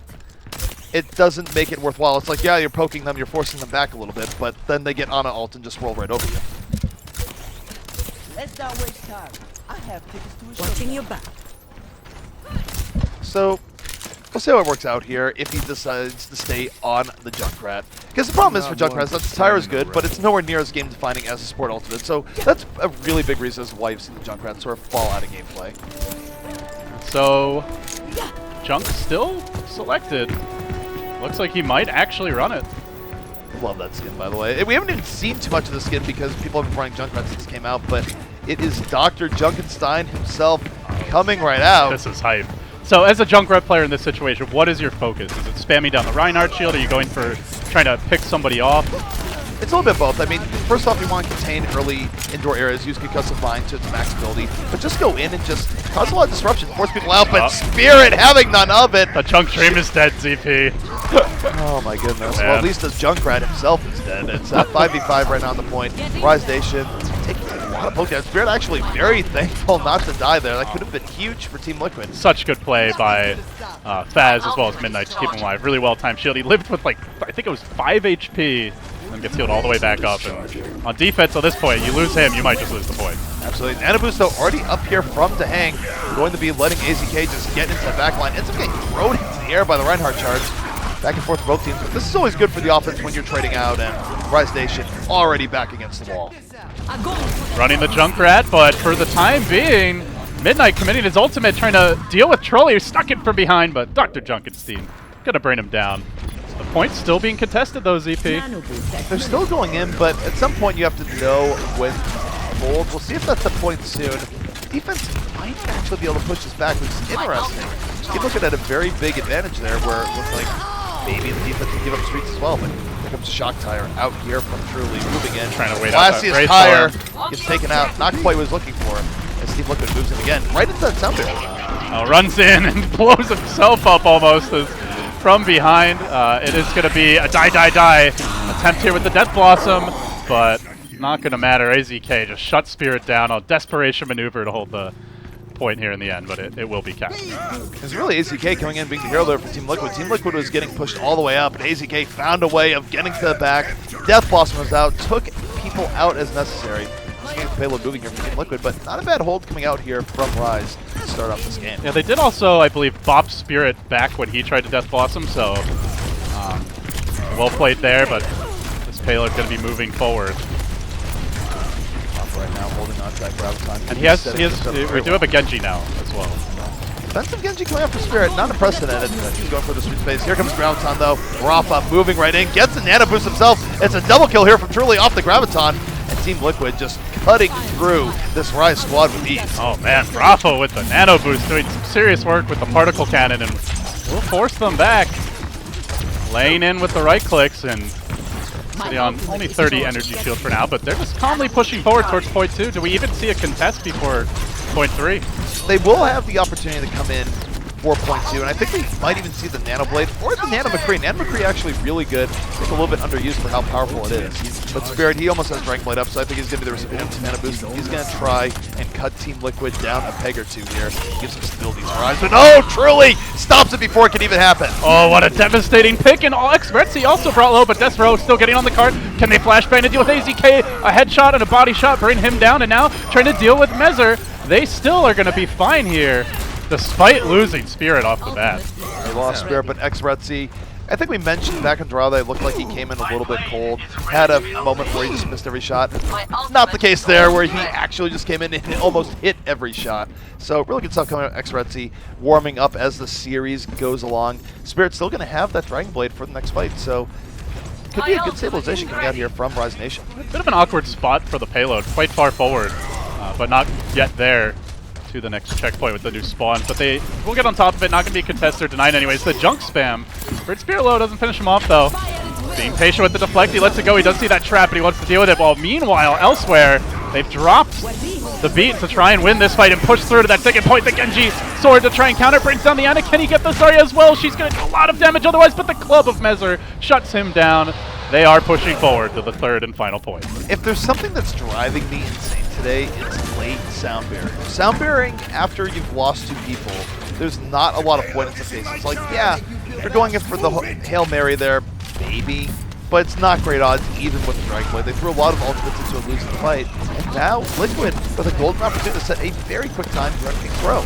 It doesn't make it worthwhile. It's like, yeah, you're poking them, you're forcing them back a little bit, but then they get Ana ult and just roll right over you. Let's not waste time. I have tickets to a show. Watching your back. So, we'll see how it works out here if he decides to stay on the Junkrat. Because the problem is for Junkrat is that the Tyra is good, but it's nowhere near as game-defining as the Sport Ultimate. So that's a really big reason as to why you've seen the Junkrat sort of fall out of gameplay. So, Junk still selected. Looks like he might actually run it. Love that skin, by the way. We haven't even seen too much of the skin because people have been running Junkrat since it came out, but it is Dr. Junkenstein himself coming right out. This is hype. So as a Junkrat player in this situation, what is your focus? Is it spamming down the Reinhardt shield? Are you going for trying to pick somebody off? It's a little bit both. I mean, first off, you want to contain early indoor areas, use concussive vine to its max ability, but just go in and just cause a lot of disruption, force people out, but Spirit having none of it. The Chunk Dream is dead, ZP. Oh my goodness. Well, at least the Junkrat himself is dead. It's 5v5 right now on the point. Rise Nation taking a lot of poke damage. Spirit actually very thankful not to die there. That could have been huge for Team Liquid. Such good play by Faz as well as Midnight to keep him alive. Really well-timed shield. He lived with, like, I think it was 5 HP and gets healed all the way back up. And on defense at this point, you lose him, you might just lose the point. Absolutely. Nano Boost, though, already up here from Dahang. Going to be letting AZK just get into the back line. Ends up getting thrown into the air by the Reinhardt charge. Back and forth for both teams. But this is always good for the offense when you're trading out, and Rise Nation already back against the wall. Running the Junkrat, but for the time being, Midnight committing his ultimate, trying to deal with Trolley, who stuck it from behind, but Dr. Junkenstein gonna bring him down. The point's still being contested though, ZP. They're still going in, but at some point you have to know when hold. We'll see if that's the point soon. Defense might actually be able to push this back, which is interesting. Keep looking at a very big advantage there where it looks like maybe the defense can give up streaks as well, but here comes Shock Tire out here from Truly, moving in. Trying to wait out that Glacius Tire gets taken out, not quite what he was looking for. As Steve Liquid moves in again, right into that sound barrier. Runs in and blows himself up almost from behind. It is going to be a die attempt here with the Death Blossom, but not going to matter. AZK just shuts Spirit down. A desperation maneuver to hold the point here in the end, but it will be capped. It's really AZK coming in being the hero there for Team Liquid. Team Liquid was getting pushed all the way up, and AZK found a way of getting to the back. Death Blossom was out, took people out as necessary. Getting the payload moving here from Team Liquid, but not a bad hold coming out here from Rise to start off this game. Yeah, they did also, I believe, bop Spirit back when he tried to Death Blossom, so well played there, but this payload's going to be moving forward. Right now, holding on to that Graviton. And we do have a Genji now as well. Defensive Genji coming after Spirit, not unprecedented. He's going for the sweet space. Here comes Graviton though. Rafa moving right in, gets a Nano Boost himself. It's a double kill here from Truly off the Graviton. And Team Liquid just cutting through this Rise squad with ease. Oh man, Rafa with the Nano Boost doing some serious work with the Particle Cannon, and we'll force them back. Laying in with the right clicks, and sitting on only 30 energy shield for now, but they're just calmly pushing forward towards point 2. Do we even see a contest before point 3? They will have the opportunity to come in for point 2, and I think we might even see the Nano Blade or the Nano McCree. Nano McCree actually really good. It's a little bit underused for how powerful it is. But Spirit, he almost has Dragon Blade up, so I think he's going to be the recipient of some Nano Boost. He's going to try and cut Team Liquid down a peg or two here. Gives some stability to Rise, but no, Truly stops it before it can even happen. Oh, what a devastating pick, and Retzi also brought low, but Desro still getting on the cart. Can they flashbang to deal with AZK? A headshot and a body shot bring him down, and now trying to deal with Mezer. They still are going to be fine here, despite losing Spirit off the bat. They lost Spirit, but Retzi, I think we mentioned back in Dorado, it looked like he came in a little bit cold. Had a moment where he just missed every shot. Not the case there, where he actually just came in and almost hit every shot. So really good stuff coming out of Retzi, warming up as the series goes along. Spirit's still going to have that Dragon Blade for the next fight, so could be a good stabilization coming out here from Rise Nation. Bit of an awkward spot for the payload, quite far forward, but not yet there to the next checkpoint with the new spawn, but they will get on top of it. Not going to be contested or denied anyways. The junk spam. Spirit low doesn't finish him off though. Being patient with the deflect, he lets it go. He does see that trap, but he wants to deal with it. While meanwhile, elsewhere, they've dropped the beat to try and win this fight and push through to that second point. The Genji sword to try and counter, brings down the Ana. Can he get the Zarya as well? She's going to do a lot of damage otherwise, but the Club of Mezer shuts him down. They are pushing forward to the third and final point. If there's something that's driving me insane today, it's late sound bearing. Sound bearing after you've lost 2 people, there's not a lot of point in some cases. It's like, yeah, they're going in for the Hail Mary there, maybe, but it's not great odds even with the Dragon Blade. They threw a lot of ultimates into a losing fight, and now Liquid with a golden opportunity to set a very quick time to throw.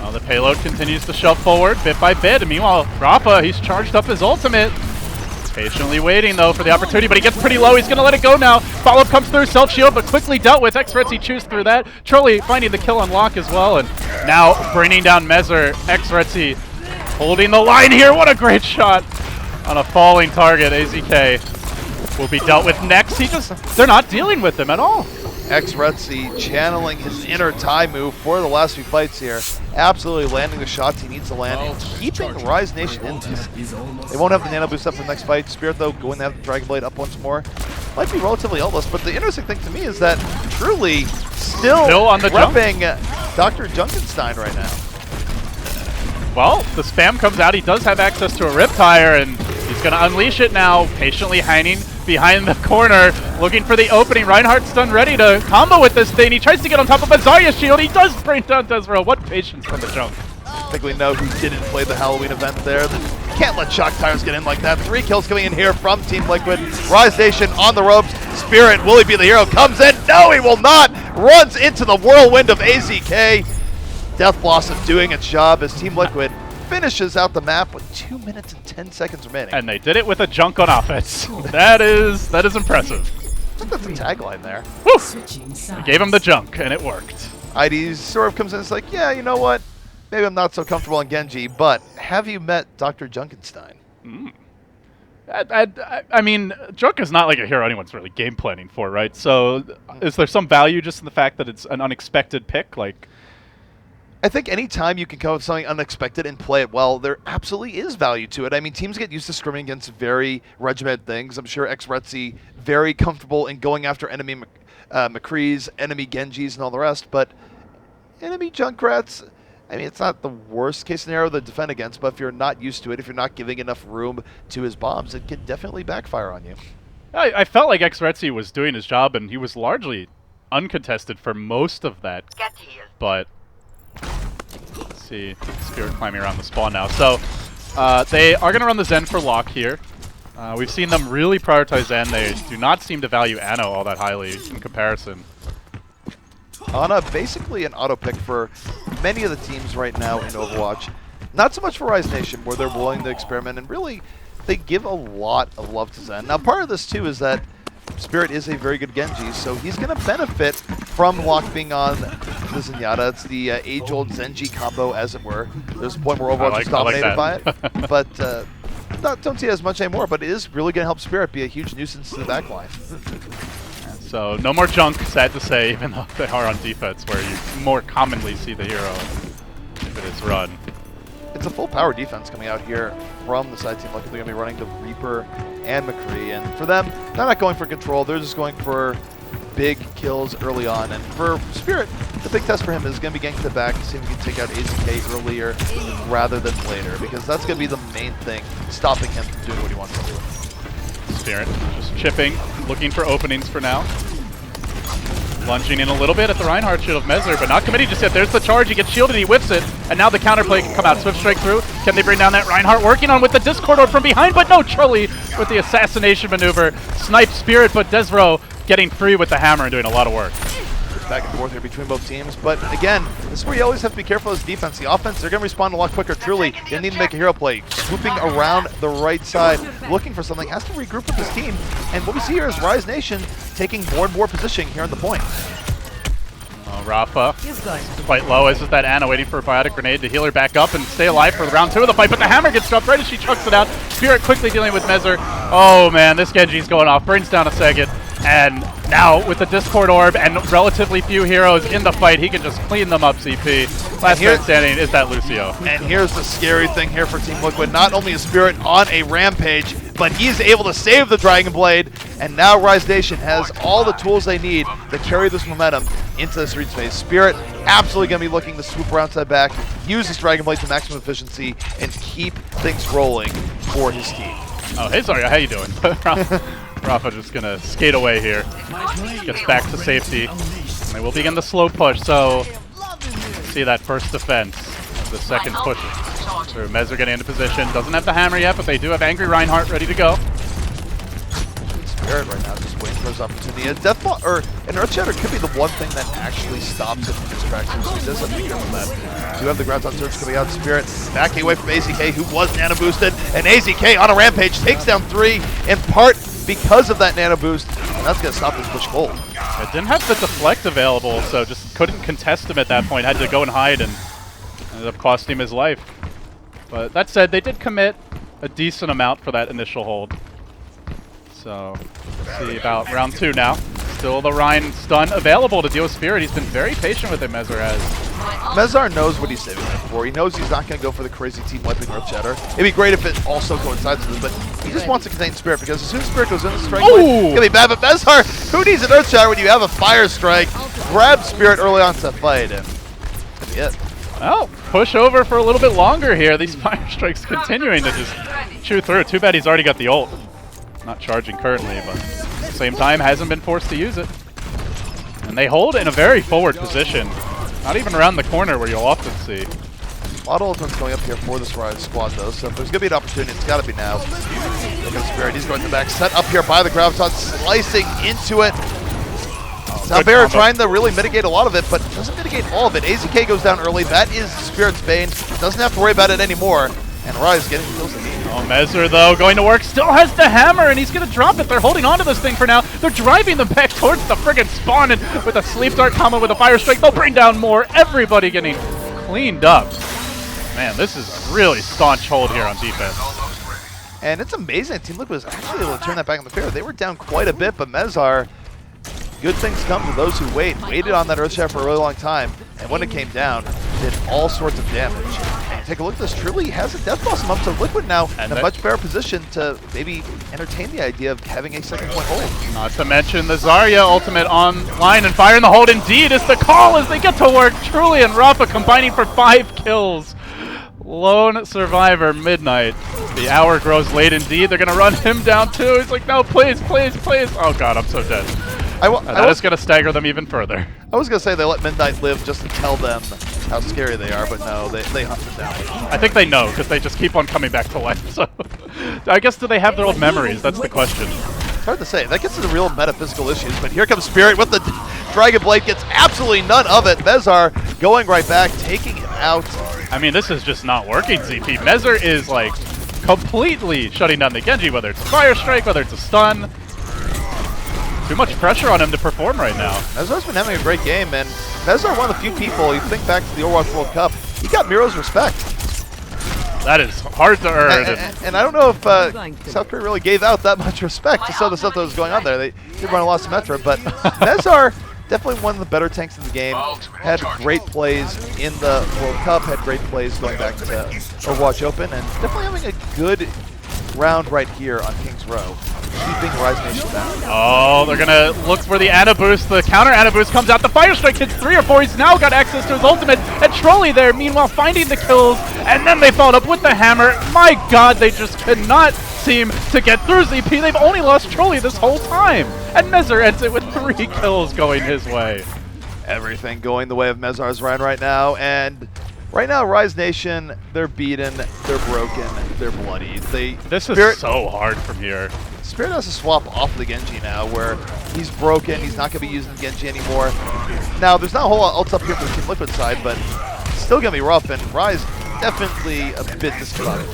Well, the payload continues to shove forward bit by bit, and meanwhile, Rafa, he's charged up his ultimate. Patiently waiting, though, for the opportunity, but he gets pretty low. He's going to let it go now. Follow-up comes through, self-shield, but quickly dealt with. Retzi chews through that. Trolley finding the kill on Lock as well, and now bringing down Mezer. Retzi holding the line here. What a great shot on a falling target. AZK will be dealt with next. They're not dealing with him at all. Retzi channeling his inner tie move for the last few fights here. Absolutely landing the shots he needs to land and keeping Rise Nation in this. They won't have the Nano Boost up for the next fight. Spirit, though, going to have the Dragon Blade up once more. Might be relatively helpless, but the interesting thing to me is that Truly still on the repping Dr. Junkenstein right now. Well, the spam comes out. He does have access to a Riptire, and he's going to unleash it now, patiently hanging behind the corner, looking for the opening. Reinhardt's done ready to combo with this thing. He tries to get on top of a Zarya shield. He does bring down Desro. What patience from the jump. I think we know who didn't play the Halloween event there. The Can't let shock tires get in like that. 3 kills coming in here from Team Liquid. Rise Nation on the ropes. Spirit, will he be the hero? Comes in. No, he will not. Runs into the whirlwind of AZK. Death Blossom doing its job as Team Liquid finishes out the map with 2 minutes and 10 seconds remaining. And they did it with a junk on offense. That is impressive. I think that's a tagline there. Woo! We gave him the junk, and it worked. IDs sort of comes in and is like, yeah, you know what? Maybe I'm not so comfortable on Genji, but have you met Dr. Junkenstein? I mean, Junk is not like a hero anyone's really game planning for, right? So is there some value just in the fact that it's an unexpected pick? Like, I think any time you can come up with something unexpected and play it well, there absolutely is value to it. I mean, teams get used to scrimming against very regimented things. I'm sure Xretzi very comfortable in going after enemy McCrees, enemy Genjis, and all the rest, but enemy Junkrats, I mean, it's not the worst case scenario to defend against, but if you're not used to it, if you're not giving enough room to his bombs, it can definitely backfire on you. I felt like Xretzi was doing his job, and he was largely uncontested for most of that. But let's see, Spirit climbing around the spawn now. So they are going to run the Zen for lock here. We've seen them really prioritize Zen. They do not seem to value Anno all that highly in comparison. Ana, basically an auto pick for many of the teams right now in Overwatch. Not so much for Rise Nation, where they're willing to experiment, and really, they give a lot of love to Zen. Now, part of this, too, is that Spirit is a very good Genji, so he's going to benefit from Lock being on the Zenyatta. It's the age-old Zenji combo, as it were. There's a point where Overwatch is dominated by it, but don't see it as much anymore, but it is really going to help Spirit be a huge nuisance to the backline. So no more junk, sad to say, even though they are on defense, where you more commonly see the hero if it is run. It's a full power defense coming out here from the side team. Luckily, they're going to be running the Reaper and McCree. And for them, they're not going for control. They're just going for big kills early on. And for Spirit, the big test for him is going to be getting to the back to see if he can take out AZK earlier rather than later, because that's going to be the main thing stopping him from doing what he wants to do. Spirit just chipping, looking for openings for now. Lunging in a little bit at the Reinhardt shield of Mezzer, but not committing just yet. There's the charge, he gets shielded, he whips it, and now the counterplay can come out. Swift strike through. Can they bring down that Reinhardt? Working on with the Discord Orb from behind, but no, Charlie with the assassination maneuver. Snipe Spirit, but Desvro getting free with the hammer and doing a lot of work. Back and forth here between both teams, but again, this is where you always have to be careful as defense. The offense, they're going to respond a lot quicker, truly. They need to make a hero play. Swooping around the right side, looking for something, has to regroup with his team. And what we see here is Rise Nation taking more and more positioning here on the point. Rafa quite low, as is that Ana waiting for a biotic grenade to heal her back up and stay alive for round 2 of the fight, but the hammer gets dropped right as she chucks it out. Spirit quickly dealing with Mezzer. Oh man, this Genji's going off, brings down a second, and now with the Discord Orb and relatively few heroes in the fight, he can just clean them up, CP. Last man standing is that Lucio. And here's the scary thing here for Team Liquid. Not only is Spirit on a rampage, but he's able to save the Dragon Blade, and now Rise Nation has all the tools they need to carry this momentum into the street space. Spirit absolutely going to be looking to swoop around to the back, use this Dragon Blade to maximum efficiency, and keep things rolling for his team. Oh, hey, sorry, how you doing? Rafa just going to skate away here. Gets back to safety. And they will begin the slow push, so see that first defense, the second push. So Mezzer getting into position. Doesn't have the hammer yet, but they do have Angry Reinhardt ready to go. Spirit right now just waiting for his opportunity. An Earth Shatter could be the one thing that actually stops him from distracting. So he does have to be careful of that. Do have the ground on surge coming out. Spirit backing away from AZK, who was nano boosted. And AZK on a rampage takes down 3 in part because of that nano boost. And that's going to stop this push cold. It didn't have the deflect available, so just couldn't contest him at that point. Had to go and hide and ended up costing him his life. But that said, they did commit a decent amount for that initial hold. So, let's see about round 2 now. Still the Rein stun available to deal with Spirit. He's been very patient with it, Mezzer has. Mezzer knows what he's saving it for. He knows he's not going to go for the crazy team wiping Earth Shatter. It'd be great if it also coincides with it, but he just wants to contain Spirit, because as soon as Spirit goes in, the strike it's going to be bad. But Mezzer, who needs an Earth Shatter when you have a Fire Strike? Grab Spirit early on to fight, and that's it. Well, push over for a little bit longer here. These Fire Strikes continuing to just chew through. Too bad he's already got the ult. Not charging currently, but at the same time hasn't been forced to use it. And they hold in a very forward position. Not even around the corner where you'll often see. A lot of ultimates going up here for this Rise squad, though, so if there's going to be an opportunity, it's got to be now. Look at Spirit, he's going to the back, set up here by the Graviton, slicing into it. Salvera trying to really mitigate a lot of it, but doesn't mitigate all of it. AZK goes down early, that is Spirit's bane, doesn't have to worry about it anymore, and Rise getting the kills they need. Oh, Mezzer, though, going to work, still has the hammer, and he's going to drop it. They're holding on to this thing for now. They're driving them back towards the friggin' spawn, and with a sleep dart combo with a fire strike, they'll bring down more. Everybody getting cleaned up. Man, this is a really staunch hold here on defense. And it's amazing Team Liquid was actually able to turn that back in the favor. They were down quite a bit, but Mezar, good things come to those who wait. Waited on that Earthshaft for a really long time, and when it came down, did all sorts of damage. And take a look at this, truly has a Death Blossom up to Liquid now in a much better position to maybe entertain the idea of having a second point hold. Not to mention the Zarya ultimate online, and fire in the hold indeed is the call as they get to work. Truly and Rafa combining for 5 kills. Lone survivor, Midnight. The hour grows late indeed. They're going to run him down too. He's like, no, please, please, please. Oh god, I'm so dead. That is going to stagger them even further. I was going to say they let Midnight live just to tell them how scary they are, but no, they hunt them down. I think they know, because they just keep on coming back to life. So, I guess do they have their old memories? That's the question. It's hard to say. That gets into real metaphysical issues, but here comes Spirit with the Dragon Blade, gets absolutely none of it. Mezar going right back, taking him out. I mean, this is just not working, ZP. Mezar is, like, completely shutting down the Genji, whether it's a Fire Strike, whether it's a stun. Too much pressure on him to perform right now. Mezar's been having a great game, and Mezar, one of the few people, you think back to the Overwatch World Cup, he got Miro's respect. That is hard to earn. And I don't know if South Korea really gave out that much respect to some of the stuff that was going on there. They did run a lot of Symmetra, but Mezar, definitely one of the better tanks in the game, had great plays in the World Cup, had great plays going back to Overwatch Open, and definitely having a good round right here on King's Row, keeping Rise Nation back. Oh, they're going to look for the Ana boost. The counter Ana boost comes out. The Fire Strike hits 3 or 4. He's now got access to his ultimate. And Trolley there, meanwhile, finding the kills. And then they followed up with the hammer. My god, they just cannot seem to get through ZP. They've only lost Trolley this whole time. And Mezar ends it with 3 kills going his way. Everything going the way of Mezar's run right now, and right now, Rise Nation, they're beaten, they're broken, they're bloody. This is so hard from here. Spirit has to swap off the Genji now, where he's broken, he's not going to be using the Genji anymore. Now, there's not a whole lot else up here for the Team Liquid side, but it's still going to be rough, and Rise definitely a bit disappointed.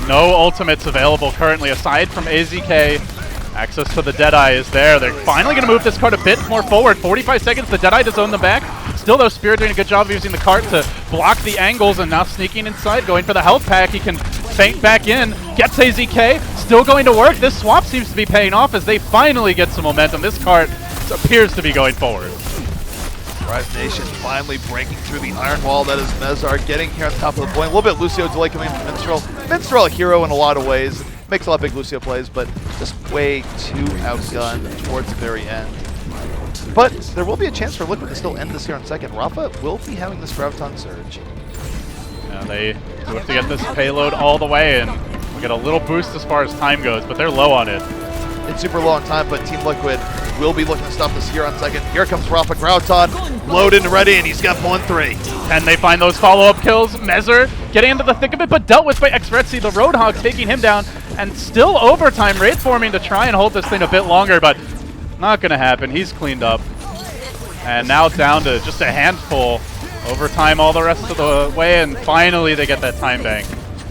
No ultimates available currently, aside from AZK. Access to the Deadeye is there. They're finally going to move this card a bit more forward. 45 seconds, the Deadeye to zone them back. Still, though, Spirit doing a good job of using the cart to block the angles and now sneaking inside, going for the health pack. He can feint back in, gets AZK, still going to work. This swap seems to be paying off as they finally get some momentum. This cart appears to be going forward. Rise Nation finally breaking through the iron wall that is Mezar, getting here on top of the point. A little bit Lucio delay coming from Minstrel. Minstrel a hero in a lot of ways. Makes a lot of big Lucio plays, but just way too outgunned towards the very end. But there will be a chance for Liquid to still end this here on second. Rafa will be having this Graviton Surge. Yeah, they do have to get this payload all the way, and we'll get a little boost as far as time goes, but they're low on it. It's super low on time, but Team Liquid will be looking to stop this here on second. Here comes Rafa Graviton, loaded and ready, and he's got 1-3. And they find those follow-up kills. Mezar getting into the thick of it, but dealt with by Xretzi, the Roadhog taking him down, and still overtime raid forming to try and hold this thing a bit longer, but not going to happen. He's cleaned up. And now down to just a handful. Overtime all the rest of the way, and finally they get that time bank.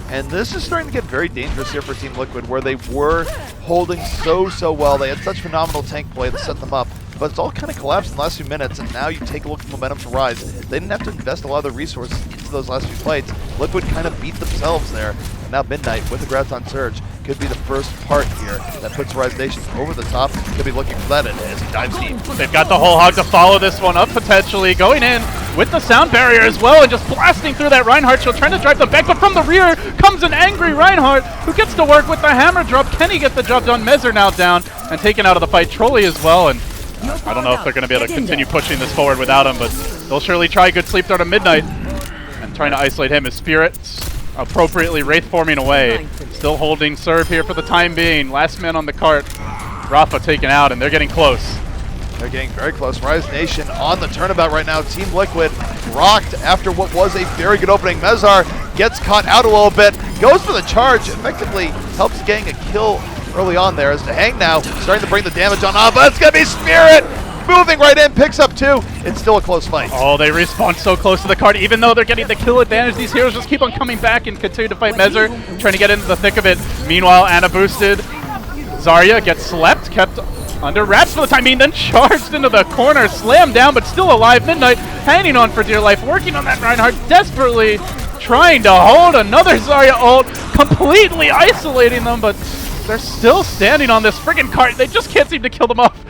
And this is starting to get very dangerous here for Team Liquid, where they were holding so well. They had such phenomenal tank play that set them up, but it's all kind of collapsed in the last few minutes, and now you take a look at the momentum to Rise. They didn't have to invest a lot of their resources into those last few fights. Liquid kind of beat themselves there. And now Midnight with the Graviton Surge could be the first part here that puts Rise Nation over the top. Could be looking for that as he dives deep. They've got the whole hog to follow this one up potentially, going in with the sound barrier as well and just blasting through that Reinhardt shield, trying to drive them back, but from the rear comes an angry Reinhardt who gets to work with the hammer drop. Can he get the job done? Mezar now down and taken out of the fight. Trolley as well, and I don't know if they're going to be able to continue pushing this forward without him, but they'll surely try. Good sleep dart at Midnight and trying to isolate him. His Spirit's appropriately wraith forming away. Still holding serve here for the time being. Last man on the cart. Rafa taken out, and they're getting close. They're getting very close. Rise Nation on the turnabout right now. Team Liquid rocked after what was a very good opening. Mezar gets caught out a little bit, goes for the charge, effectively helps getting a kill early on there as the Hang now starting to bring the damage on but it's going to be Spirit moving right in, picks up 2. It's still a close fight. Oh, they respawn so close to the card. Even though they're getting the kill advantage, these heroes just keep on coming back and continue to fight Mezar, trying to get into the thick of it. Meanwhile, Ana boosted. Zarya gets slept, kept under wraps for the time being, then charged into the corner, slammed down, but still alive. Midnight hanging on for dear life, working on that Reinhardt, desperately trying to hold another Zarya ult, completely isolating them, but they're still standing on this friggin' cart. They just can't seem to kill them off.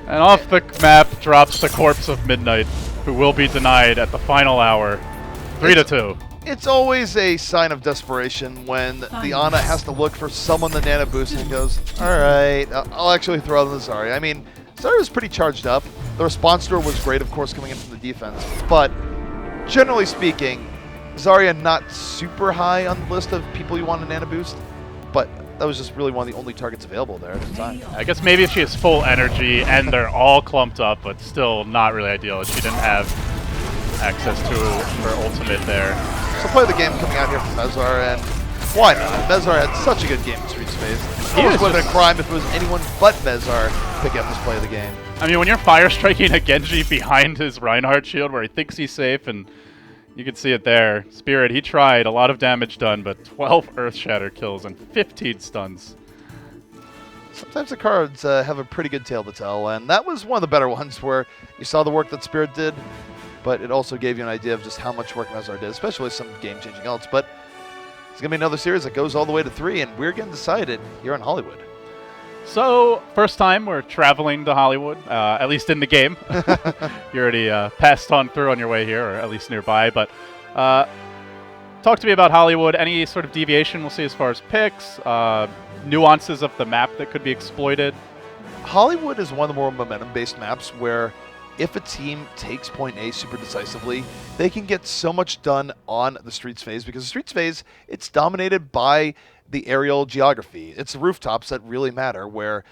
And off the map drops the corpse of Midnight, who will be denied at the final hour. 3-2. It's always a sign of desperation when the Ana has to look for someone to nano boost and goes, all right, I'll actually throw in the Zarya. I mean, Zarya was pretty charged up. The response to her was great, of course, coming in from the defense. But generally speaking, Zarya not super high on the list of people you want to nano boost, but that was just really one of the only targets available there at the time. I guess maybe if she has full energy and they're all clumped up, but still not really ideal. She didn't have access to her ultimate there. So play the game coming out here from Mezar, and why not? Mezar had such a good game in Streets Phase. It would have been a crime if it was anyone but Mezar picking up this play of the game. I mean, when you're fire striking a Genji behind his Reinhardt shield where he thinks he's safe, and you can see it there. Spirit, he tried, a lot of damage done, but 12 Earth Shatter kills and 15 stuns. Sometimes the cards have a pretty good tale to tell, and that was one of the better ones where you saw the work that Spirit did, but it also gave you an idea of just how much work Mezar did, especially some game-changing ults. But it's going to be another series that goes all the way to 3, and we're getting decided here in Hollywood. So, first time we're traveling to Hollywood, at least in the game. You already passed on through on your way here, or at least nearby. But talk to me about Hollywood. Any sort of deviation we'll see as far as picks, nuances of the map that could be exploited? Hollywood is one of the more momentum-based maps where if a team takes point A super decisively, they can get so much done on the Streets phase, because the Streets phase, it's dominated by the aerial geography. It's the rooftops that really matter, where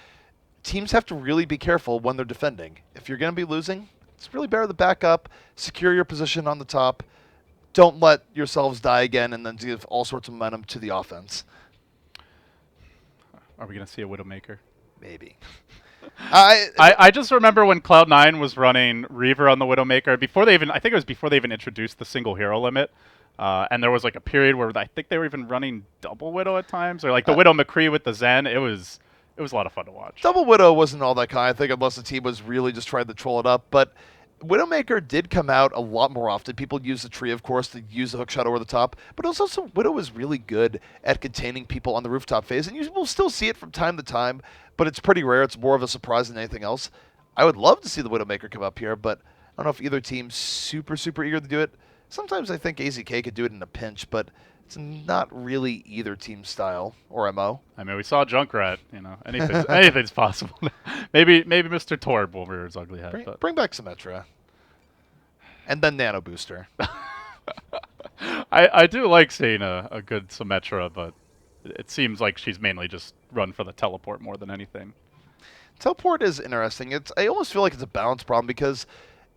teams have to really be careful when they're defending. If you're going to be losing, it's really better to back up, secure your position on the top, don't let yourselves die again, and then give all sorts of momentum to the offense. Are we going to see a Widowmaker? Maybe. I just remember when Cloud9 was running Reaver on the Widowmaker, before they even, I think it was before they even introduced the single hero limit, and there was like a period where I think they were even running double Widow at times, or like the Widow McCree with the Zen. It was a lot of fun to watch. Double Widow wasn't all that kind, I think, unless the team was really just trying to troll it up, but Widowmaker did come out a lot more often. People use the tree, of course, to use the hookshot over the top, but also Widow is really good at containing people on the rooftop phase, and you will still see it from time to time, but it's pretty rare. It's more of a surprise than anything else. I would love to see the Widowmaker come up here, but I don't know if either team's super eager to do it. Sometimes I think AZK could do it in a pinch, but it's not really either team's style or MO. I mean, we saw Junkrat, you know, anything's possible. maybe Mr. Torb will rear his ugly head. Bring back Symmetra. And then Nano Booster. I do like seeing a good Symmetra, but it seems like she's mainly just run for the teleport more than anything. Teleport is interesting. I almost feel like it's a balance problem, because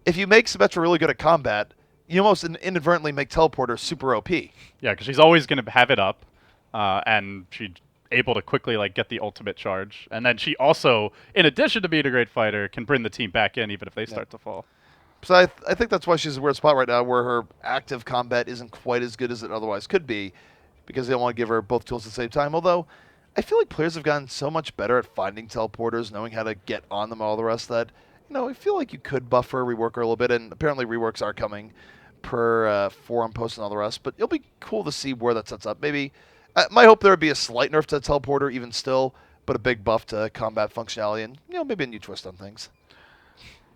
if you make Symmetra really good at combat, you almost inadvertently make Teleporter super OP. Yeah, because she's always going to have it up, and she's able to quickly like get the ultimate charge. And then she also, in addition to being a great fighter, can bring the team back in even if they start to fall. So I think that's why she's in a weird spot right now, where her active combat isn't quite as good as it otherwise could be, because they don't want to give her both tools at the same time. Although, I feel like players have gotten so much better at finding teleporters, knowing how to get on them, all the rest, that, you know, I feel like you could buff her, rework her a little bit, and apparently reworks are coming per forum post and all the rest. But it'll be cool to see where that sets up. Maybe, my hope there would be a slight nerf to teleporter even still, but a big buff to combat functionality, and, you know, maybe a new twist on things.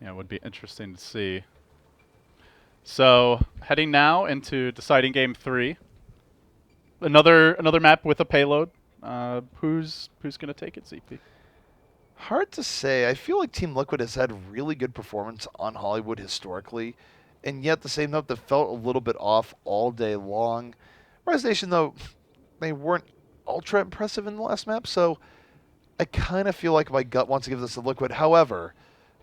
Yeah, it would be interesting to see. So, heading now into deciding game 3. Another map with a payload. Who's going to take it, ZP? Hard to say. I feel like Team Liquid has had really good performance on Hollywood historically, and yet the same note that felt a little bit off all day long. Rise Nation, though, they weren't ultra impressive in the last map, so I kind of feel like my gut wants to give this to Liquid. However,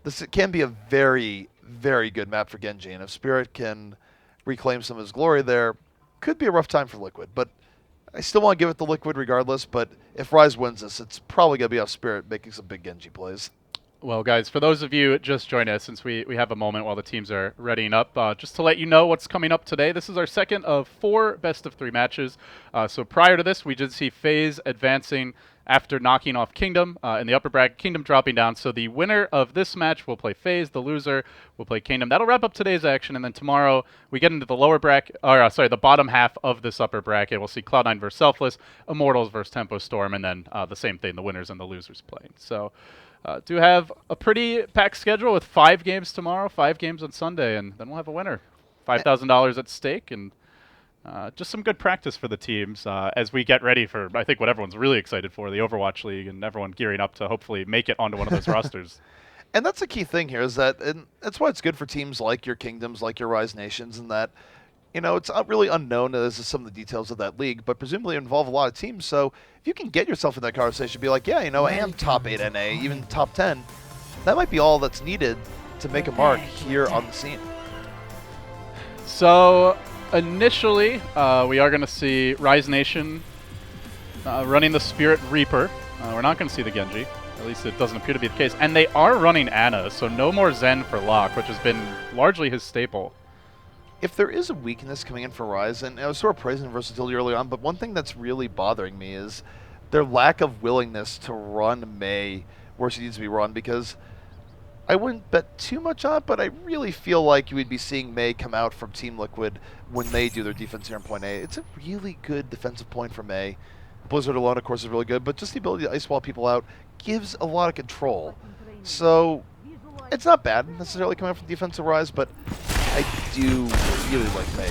This can be a very, very good map for Genji, and if Spirit can reclaim some of his glory there, could be a rough time for Liquid. But I still want to give it to Liquid regardless, but if Rise wins this, it's probably going to be off Spirit making some big Genji plays. Well, guys, for those of you just joining us, since we have a moment while the teams are readying up, just to let you know what's coming up today, this is our second of 4 best-of-3 matches. So prior to this, we did see FaZe advancing after knocking off Kingdom in the upper bracket, Kingdom dropping down. So the winner of this match will play FaZe, the loser will play Kingdom. That'll wrap up today's action, and then tomorrow we get into the lower bracket, or the bottom half of this upper bracket. We'll see Cloud9 versus Selfless, Immortals versus Tempo Storm, and then the same thing, the winners and the losers playing. So do have a pretty packed schedule with 5 games tomorrow, 5 games on Sunday, and then we'll have a winner. $5,000 at stake, and just some good practice for the teams as we get ready for, I think, what everyone's really excited for, the Overwatch League, and everyone gearing up to hopefully make it onto one of those rosters. And that's a key thing here, is that, and that's why it's good for teams like your Kingdoms, like your Rise Nations, and that, you know, it's not really unknown as to some of the details of that league, but presumably involve a lot of teams. So if you can get yourself in that conversation, be like, yeah, you know, I am top 8 NA, even top 10, that might be all that's needed to make a mark here on the scene. So initially, we are going to see Rise Nation running the Spirit Reaper. We're not going to see the Genji. At least it doesn't appear to be the case. And they are running Ana, so no more Zen for Locke, which has been largely his staple. If there is a weakness coming in for Rise, and I was sort of praising versatility early on, but one thing that's really bothering me is their lack of willingness to run Mei where she needs to be run, because I wouldn't bet too much on it, but I really feel like you would be seeing Mei come out from Team Liquid when they do their defense here in point A. It's a really good defensive point for Mei. Blizzard alone, of course, is really good, but just the ability to ice wall people out gives a lot of control. So it's not bad necessarily coming from defensive Rise, but I do really like Mei.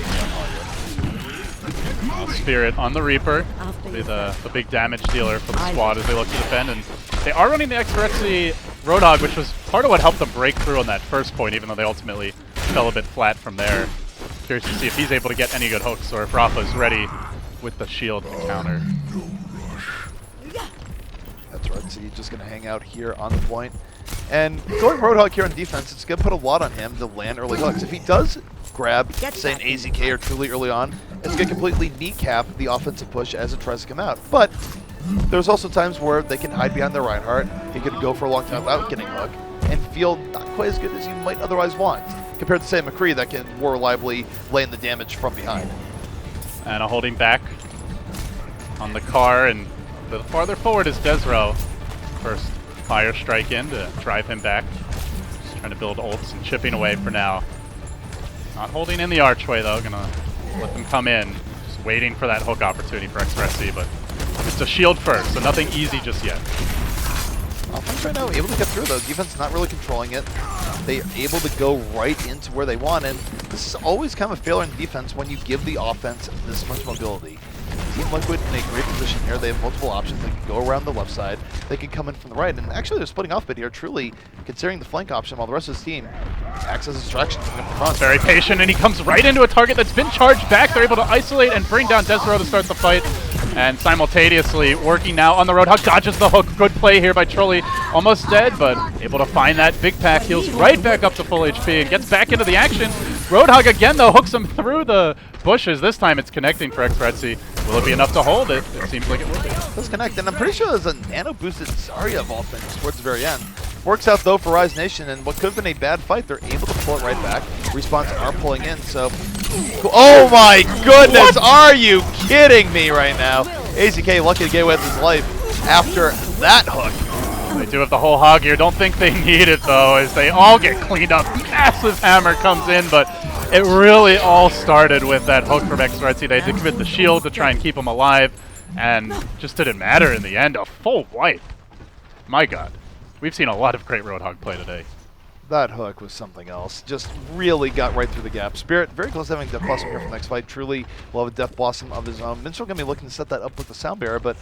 Spirit on the Reaper, will be the big damage dealer for the squad as they look to defend, and they are running the Expressy Roadhog, which was part of what helped them break through on that first point, even though they ultimately fell a bit flat from there. Curious to see if he's able to get any good hooks, or if Rafa's ready with the shield to counter. That's right, so he's just going to hang out here on the point. And going Roadhog here on defense, it's going to put a lot on him to land early hooks. If he does grab, say, an AZK or Truly early on, it's going to completely kneecap the offensive push as it tries to come out. But there's also times where they can hide behind their Reinhardt, he could go for a long time without getting hook, and feel not quite as good as you might otherwise want, compared to, say, McCree that can more reliably lay in the damage from behind. And a holding back on the car, and the farther forward is Desro. First fire strike in to drive him back. Just trying to build ults and chipping away for now. Not holding in the archway though, gonna let them come in. Just waiting for that hook opportunity for Expressy, but it's a shield first, so nothing easy just yet. Offense right now able to get through though. Defense not really controlling it. They are able to go right into where they want, and this is always kind of a failure in defense when you give the offense this much mobility. Team Liquid in a great position here. They have multiple options. They can go around the left side. They can come in from the right. And actually, they're splitting off a bit here, truly considering the flank option, while the rest of his team acts as a distraction from the front. Very patient, and he comes right into a target that's been charged back. They're able to isolate and bring down Desro to start the fight. And simultaneously working now on the Roadhog. Dodges the hook. Good play here by Trulli. Almost dead, but able to find that big pack. Heals right back up to full HP and gets back into the action. Roadhog again, though, hooks him through the bushes. This time it's connecting for Expressy. Will it be enough to hold it? It seems like it will be. Let's connect, and I'm pretty sure there's a nano-boosted Zarya of all things towards the very end. Works out, though, for Rise Nation, and what could have been a bad fight, they're able to pull it right back. Respawns are pulling in, so... Oh my goodness, are you kidding me right now? AZK lucky to get away with his life after that hook. They do have the whole hog here. Don't think they need it, though, as they all get cleaned up. Massive hammer comes in, but it really all started with that hook from Expressy. They did commit the shield to try and keep him alive, and just didn't matter in the end. A full wipe. My God. We've seen a lot of great Roadhog play today. That hook was something else. Just really got right through the gap. Spirit, very close to having Death Blossom here for the next fight. Truly will have a Death Blossom of his own. Minstrel going to be looking to set that up with the Sound Bearer, but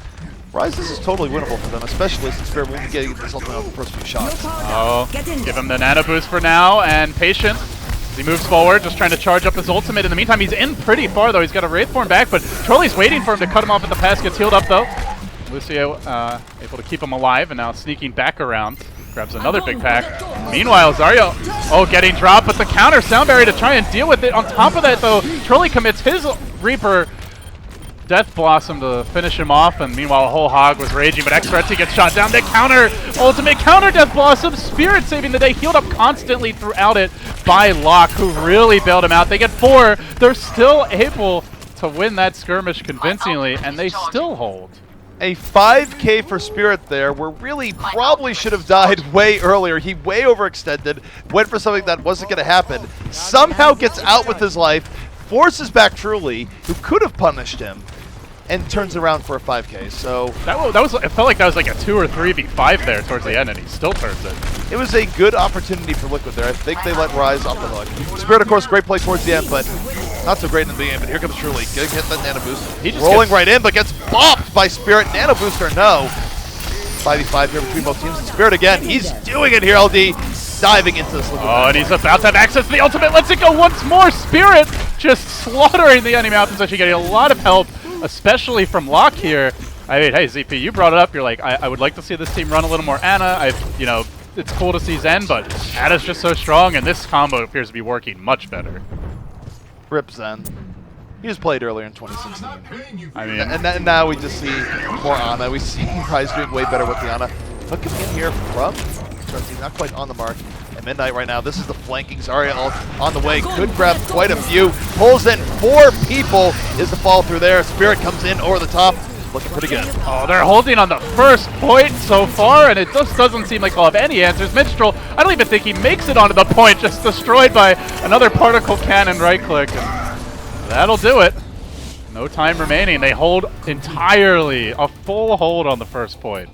Rise, this is totally winnable for them, especially since Spirit won't be getting this ultimate off the first few shots. Oh, give him the nano boost for now, and patient. He moves forward, just trying to charge up his ultimate. In the meantime, he's in pretty far, though. He's got a Wraith Form back, but Trolli's waiting for him to cut him off at the pass. Gets healed up, though. Lucio able to keep him alive, and now sneaking back around. Grabs another big pack. Meanwhile, Zarya, getting dropped, but the counter Soundberry to try and deal with it. On top of that, though, Trolley commits his Reaper Death Blossom to finish him off, and meanwhile, a whole hog was raging, but Xrexy gets shot down. They counter, ultimate counter Death Blossom. Spirit saving the day, healed up constantly throughout it by Locke, who really bailed him out. They get 4. They're still able to win that skirmish convincingly, and they still hold. A 5K for Spirit there, where really probably should have died way earlier. He way overextended, went for something that wasn't going to happen, somehow gets out with his life, forces back Truly, who could have punished him, and turns around for a 5K. So that was it felt like that was like a 2 or 3v5 there towards the end, and he still turns it. It was a good opportunity for Liquid there. I think they let Rise off the hook. Spirit, of course, great play towards the end, but not so great in the beginning. But here comes Truly, getting hit that Nano Boost. He just rolling right in, but gets bopped by Spirit. Nano Booster, no. 5v5 here between both teams. And Spirit again, he's doing it here, LD. Diving into this Liquid. Oh, and he's about to have access to the ultimate. Let's it go once more. Spirit just slaughtering the enemy opposition, getting a lot of help, especially from Locke here. I mean, hey, ZP, you brought it up. You're like, I would like to see this team run a little more Ana. It's cool to see Zen, but Ana's just so strong, and this combo appears to be working much better. Rip Zen. He was played earlier in 2016. I mean, and now we just see more Ana. We see Rise doing way better with the Ana. Look coming in here from He's not quite on the mark. At Midnight right now, this is the flanking Zarya ult on the way. Could grab quite a few. Pulls in 4 people is the fall through there. Spirit comes in over the top. Looking pretty good. Oh, they're holding on the first point so far, and it just doesn't seem like they'll have any answers. Minstrel, I don't even think he makes it onto the point, just destroyed by another particle cannon right click. And that'll do it. No time remaining. They hold entirely, a full hold on the first point.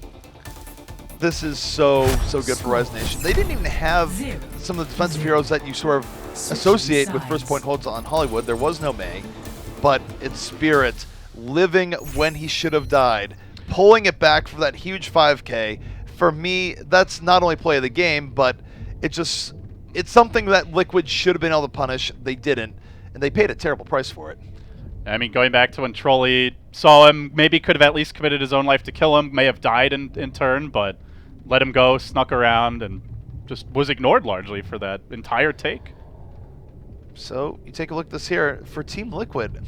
This is so good for Rise Nation. They didn't even have some of the defensive heroes that you sort of associate with first point holds on Hollywood. There was no Mei, but it's Spirit living when he should have died, pulling it back for that huge 5K. For me, that's not only play of the game, but it's something that Liquid should have been able to punish. They didn't, and they paid a terrible price for it. I mean, going back to when Trolley saw him, maybe could have at least committed his own life to kill him, may have died in turn, but let him go, snuck around, and just was ignored largely for that entire take. So you take a look at this here. For Team Liquid,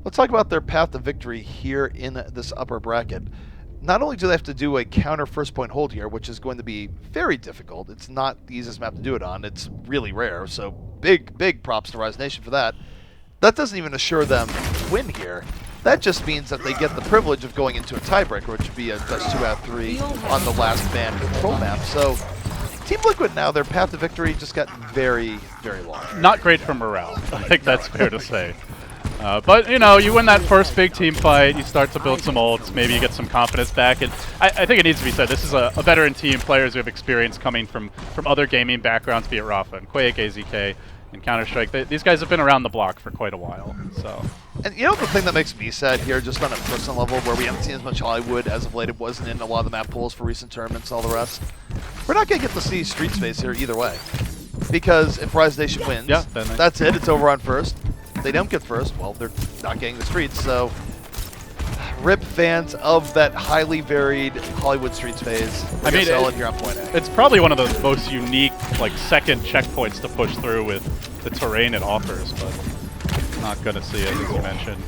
let's talk about their path to victory here in this upper bracket. Not only do they have to do a counter first point hold here, which is going to be very difficult. It's not the easiest map to do it on. It's really rare, so big props to Rise Nation for that. That doesn't even assure them win here. That just means that they get the privilege of going into a tiebreaker, which would be a best 2 out of 3 on the last band control map. So Team Liquid now, their path to victory just got very long. Not great for morale. I think that's fair to say. But, you win that first big team fight, you start to build some ults, maybe you get some confidence back. And I think it needs to be said, this is a veteran team, players who have experience coming from other gaming backgrounds, be it Rafa and Quake, AZK, and Counter-Strike. These guys have been around the block for quite a while. So. And the thing that makes me sad here, just on a personal level, where we haven't seen as much Hollywood as of late, it wasn't in a lot of the map pools for recent tournaments and all the rest. We're not going to get to see Street Space here either way. Because if Rise Nation wins, that's it, it's over on first. If they don't get first, well, they're not getting the streets, so rip fans of that highly varied Hollywood Streets phase. I mean, here on point A. It's probably one of the most unique, second checkpoints to push through with the terrain it offers, but not going to see it, as you mentioned.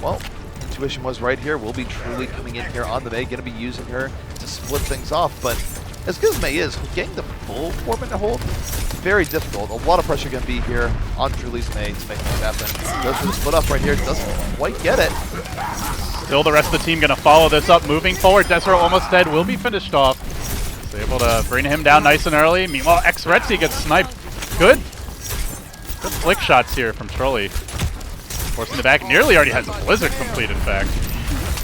Well, intuition was right here. We'll be Truly coming in here on the Mei, going to be using her to split things off, but as good as Mei is, getting the full 4-minute hold, very difficult. A lot of pressure going to be here on Truly's Mei to make things happen. Goes for the split up right here, doesn't quite get it. Still the rest of the team going to follow this up, moving forward. Desero almost dead, will be finished off. He's able to bring him down nice and early. Meanwhile, Xrexy gets sniped. Good flick shots here from Trolley. Forcing the back, nearly already has a Blizzard complete, in fact.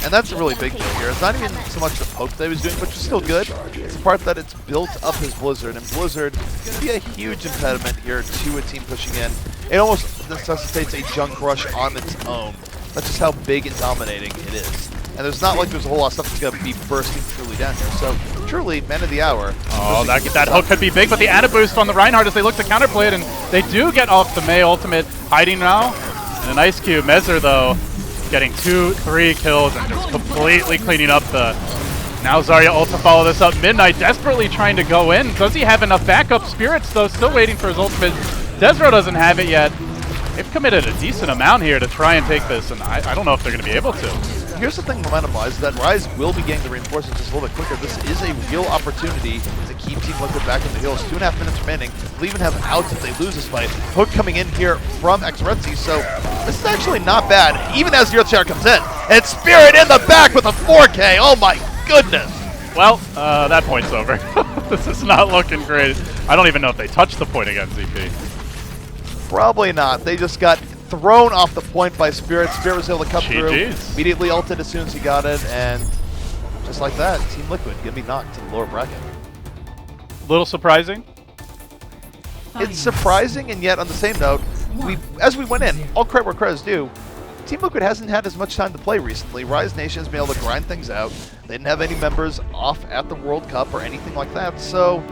And that's a really big deal here. It's not even so much the poke that he was doing, which is still good. It's the part that it's built up his Blizzard, and Blizzard can be a huge impediment here to a team pushing in. It almost necessitates a junk rush on its own. That's just how big and dominating it is. And there's not like there's a whole lot of stuff that's going to be bursting Truly down here. So, Truly, man of the hour. Oh, that hook could be big, but the Ana boost on the Reinhardt as they look to counterplay it, and they do get off the Mei ultimate, hiding now. And an Ice Cube. Mezer, though, getting 2-3 kills and just completely cleaning up the Now Zarya ult to follow this up. Midnight desperately trying to go in. Does he have enough backup? Spirits, though, still waiting for his ultimate. Desro doesn't have it yet. They've committed a decent amount here to try and take this, and I don't know if they're going to be able to. Here's the thing momentum-wise, that Rise will be getting the reinforcements just a little bit quicker. This is a real opportunity to keep Team Liquid back in the hills. 2.5 minutes remaining. They'll even have outs if they lose this fight. Hook coming in here from Xretzi, so this is actually not bad, even as the Earthshaker comes in. And Spirit in the back with a 4K. Oh my goodness. Well, that point's over. This is not looking great. I don't even know if they touched the point against ZP. Probably not. They just got thrown off the point by Spirit. Spirit was able to come through. Immediately ulted as soon as he got it, and just like that, Team Liquid gonna be knocked to the lower bracket. Little surprising. It's surprising, and yet on the same note, as we went in, all credit where credit's due, Team Liquid hasn't had as much time to play recently. Rise Nation has been able to grind things out. They didn't have any members off at the World Cup or anything like that, so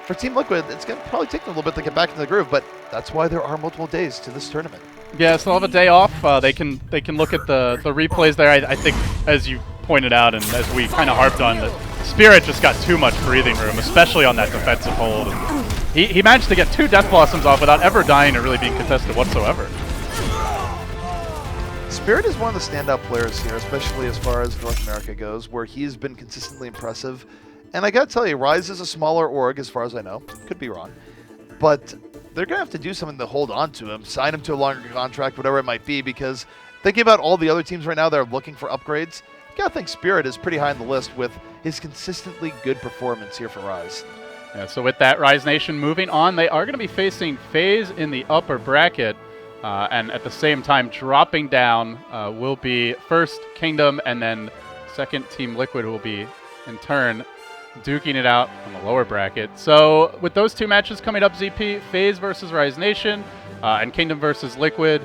for Team Liquid, it's going to probably take them a little bit to get back into the groove, but that's why there are multiple days to this tournament. Yeah, so they'll have a day off. They can look at the replays there. I think, as you pointed out and as we kind of harped on, the Spirit just got too much breathing room, especially on that defensive hold. And he managed to get 2 Death Blossoms off without ever dying or really being contested whatsoever. Spirit is one of the standout players here, especially as far as North America goes, where he's been consistently impressive. And I gotta tell you, Rise is a smaller org, as far as I know. Could be wrong. But they're gonna have to do something to hold on to him, sign him to a longer contract, whatever it might be, because thinking about all the other teams right now that are looking for upgrades, you gotta think Spirit is pretty high on the list with his consistently good performance here for Rise. Yeah, so with that, Rise Nation moving on, they are going to be facing FaZe in the upper bracket, and at the same time dropping down will be first Kingdom, and then second Team Liquid will be, in turn, duking it out on the lower bracket. So with those 2 matches coming up, ZP, FaZe versus Rise Nation, and Kingdom versus Liquid,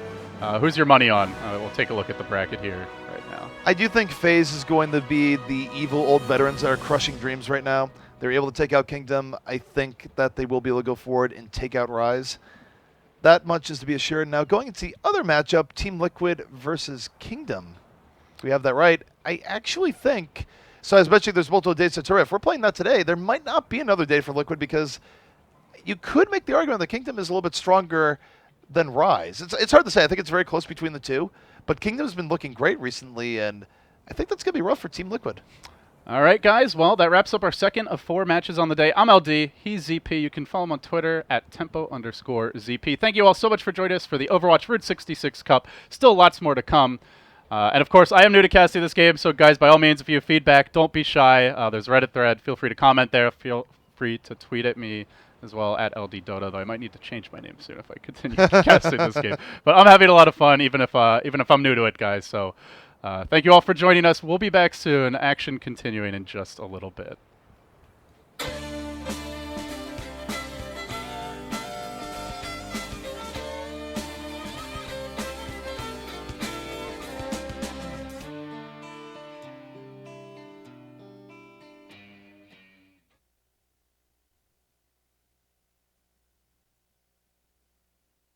who's your money on? We'll take a look at the bracket here right now. I do think FaZe is going to be the evil old veterans that are crushing dreams right now. They're able to take out Kingdom. I think that they will be able to go forward and take out Rise. That much is to be assured. Now, going into the other matchup, Team Liquid versus Kingdom. If we have that right, I actually think... So I was mentioning there's multiple dates to Tour. If we're playing that today, there might not be another day for Liquid because you could make the argument that Kingdom is a little bit stronger than Rise. It's hard to say. I think it's very close between the two. But Kingdom's been looking great recently, and I think that's going to be rough for Team Liquid. All right, guys. Well, that wraps up our second of 4 matches on the day. I'm LD. He's ZP. You can follow him on Twitter at @tempo_ZP. Thank you all so much for joining us for the Overwatch Route 66 Cup. Still lots more to come. And of course, I am new to casting this game, so guys, by all means, if you have feedback, don't be shy. There's a Reddit thread. Feel free to comment there. Feel free to tweet at me as well at LDDota, though I might need to change my name soon if I continue casting this game. But I'm having a lot of fun, even if I'm new to it, guys. So thank you all for joining us. We'll be back soon. Action continuing in just a little bit.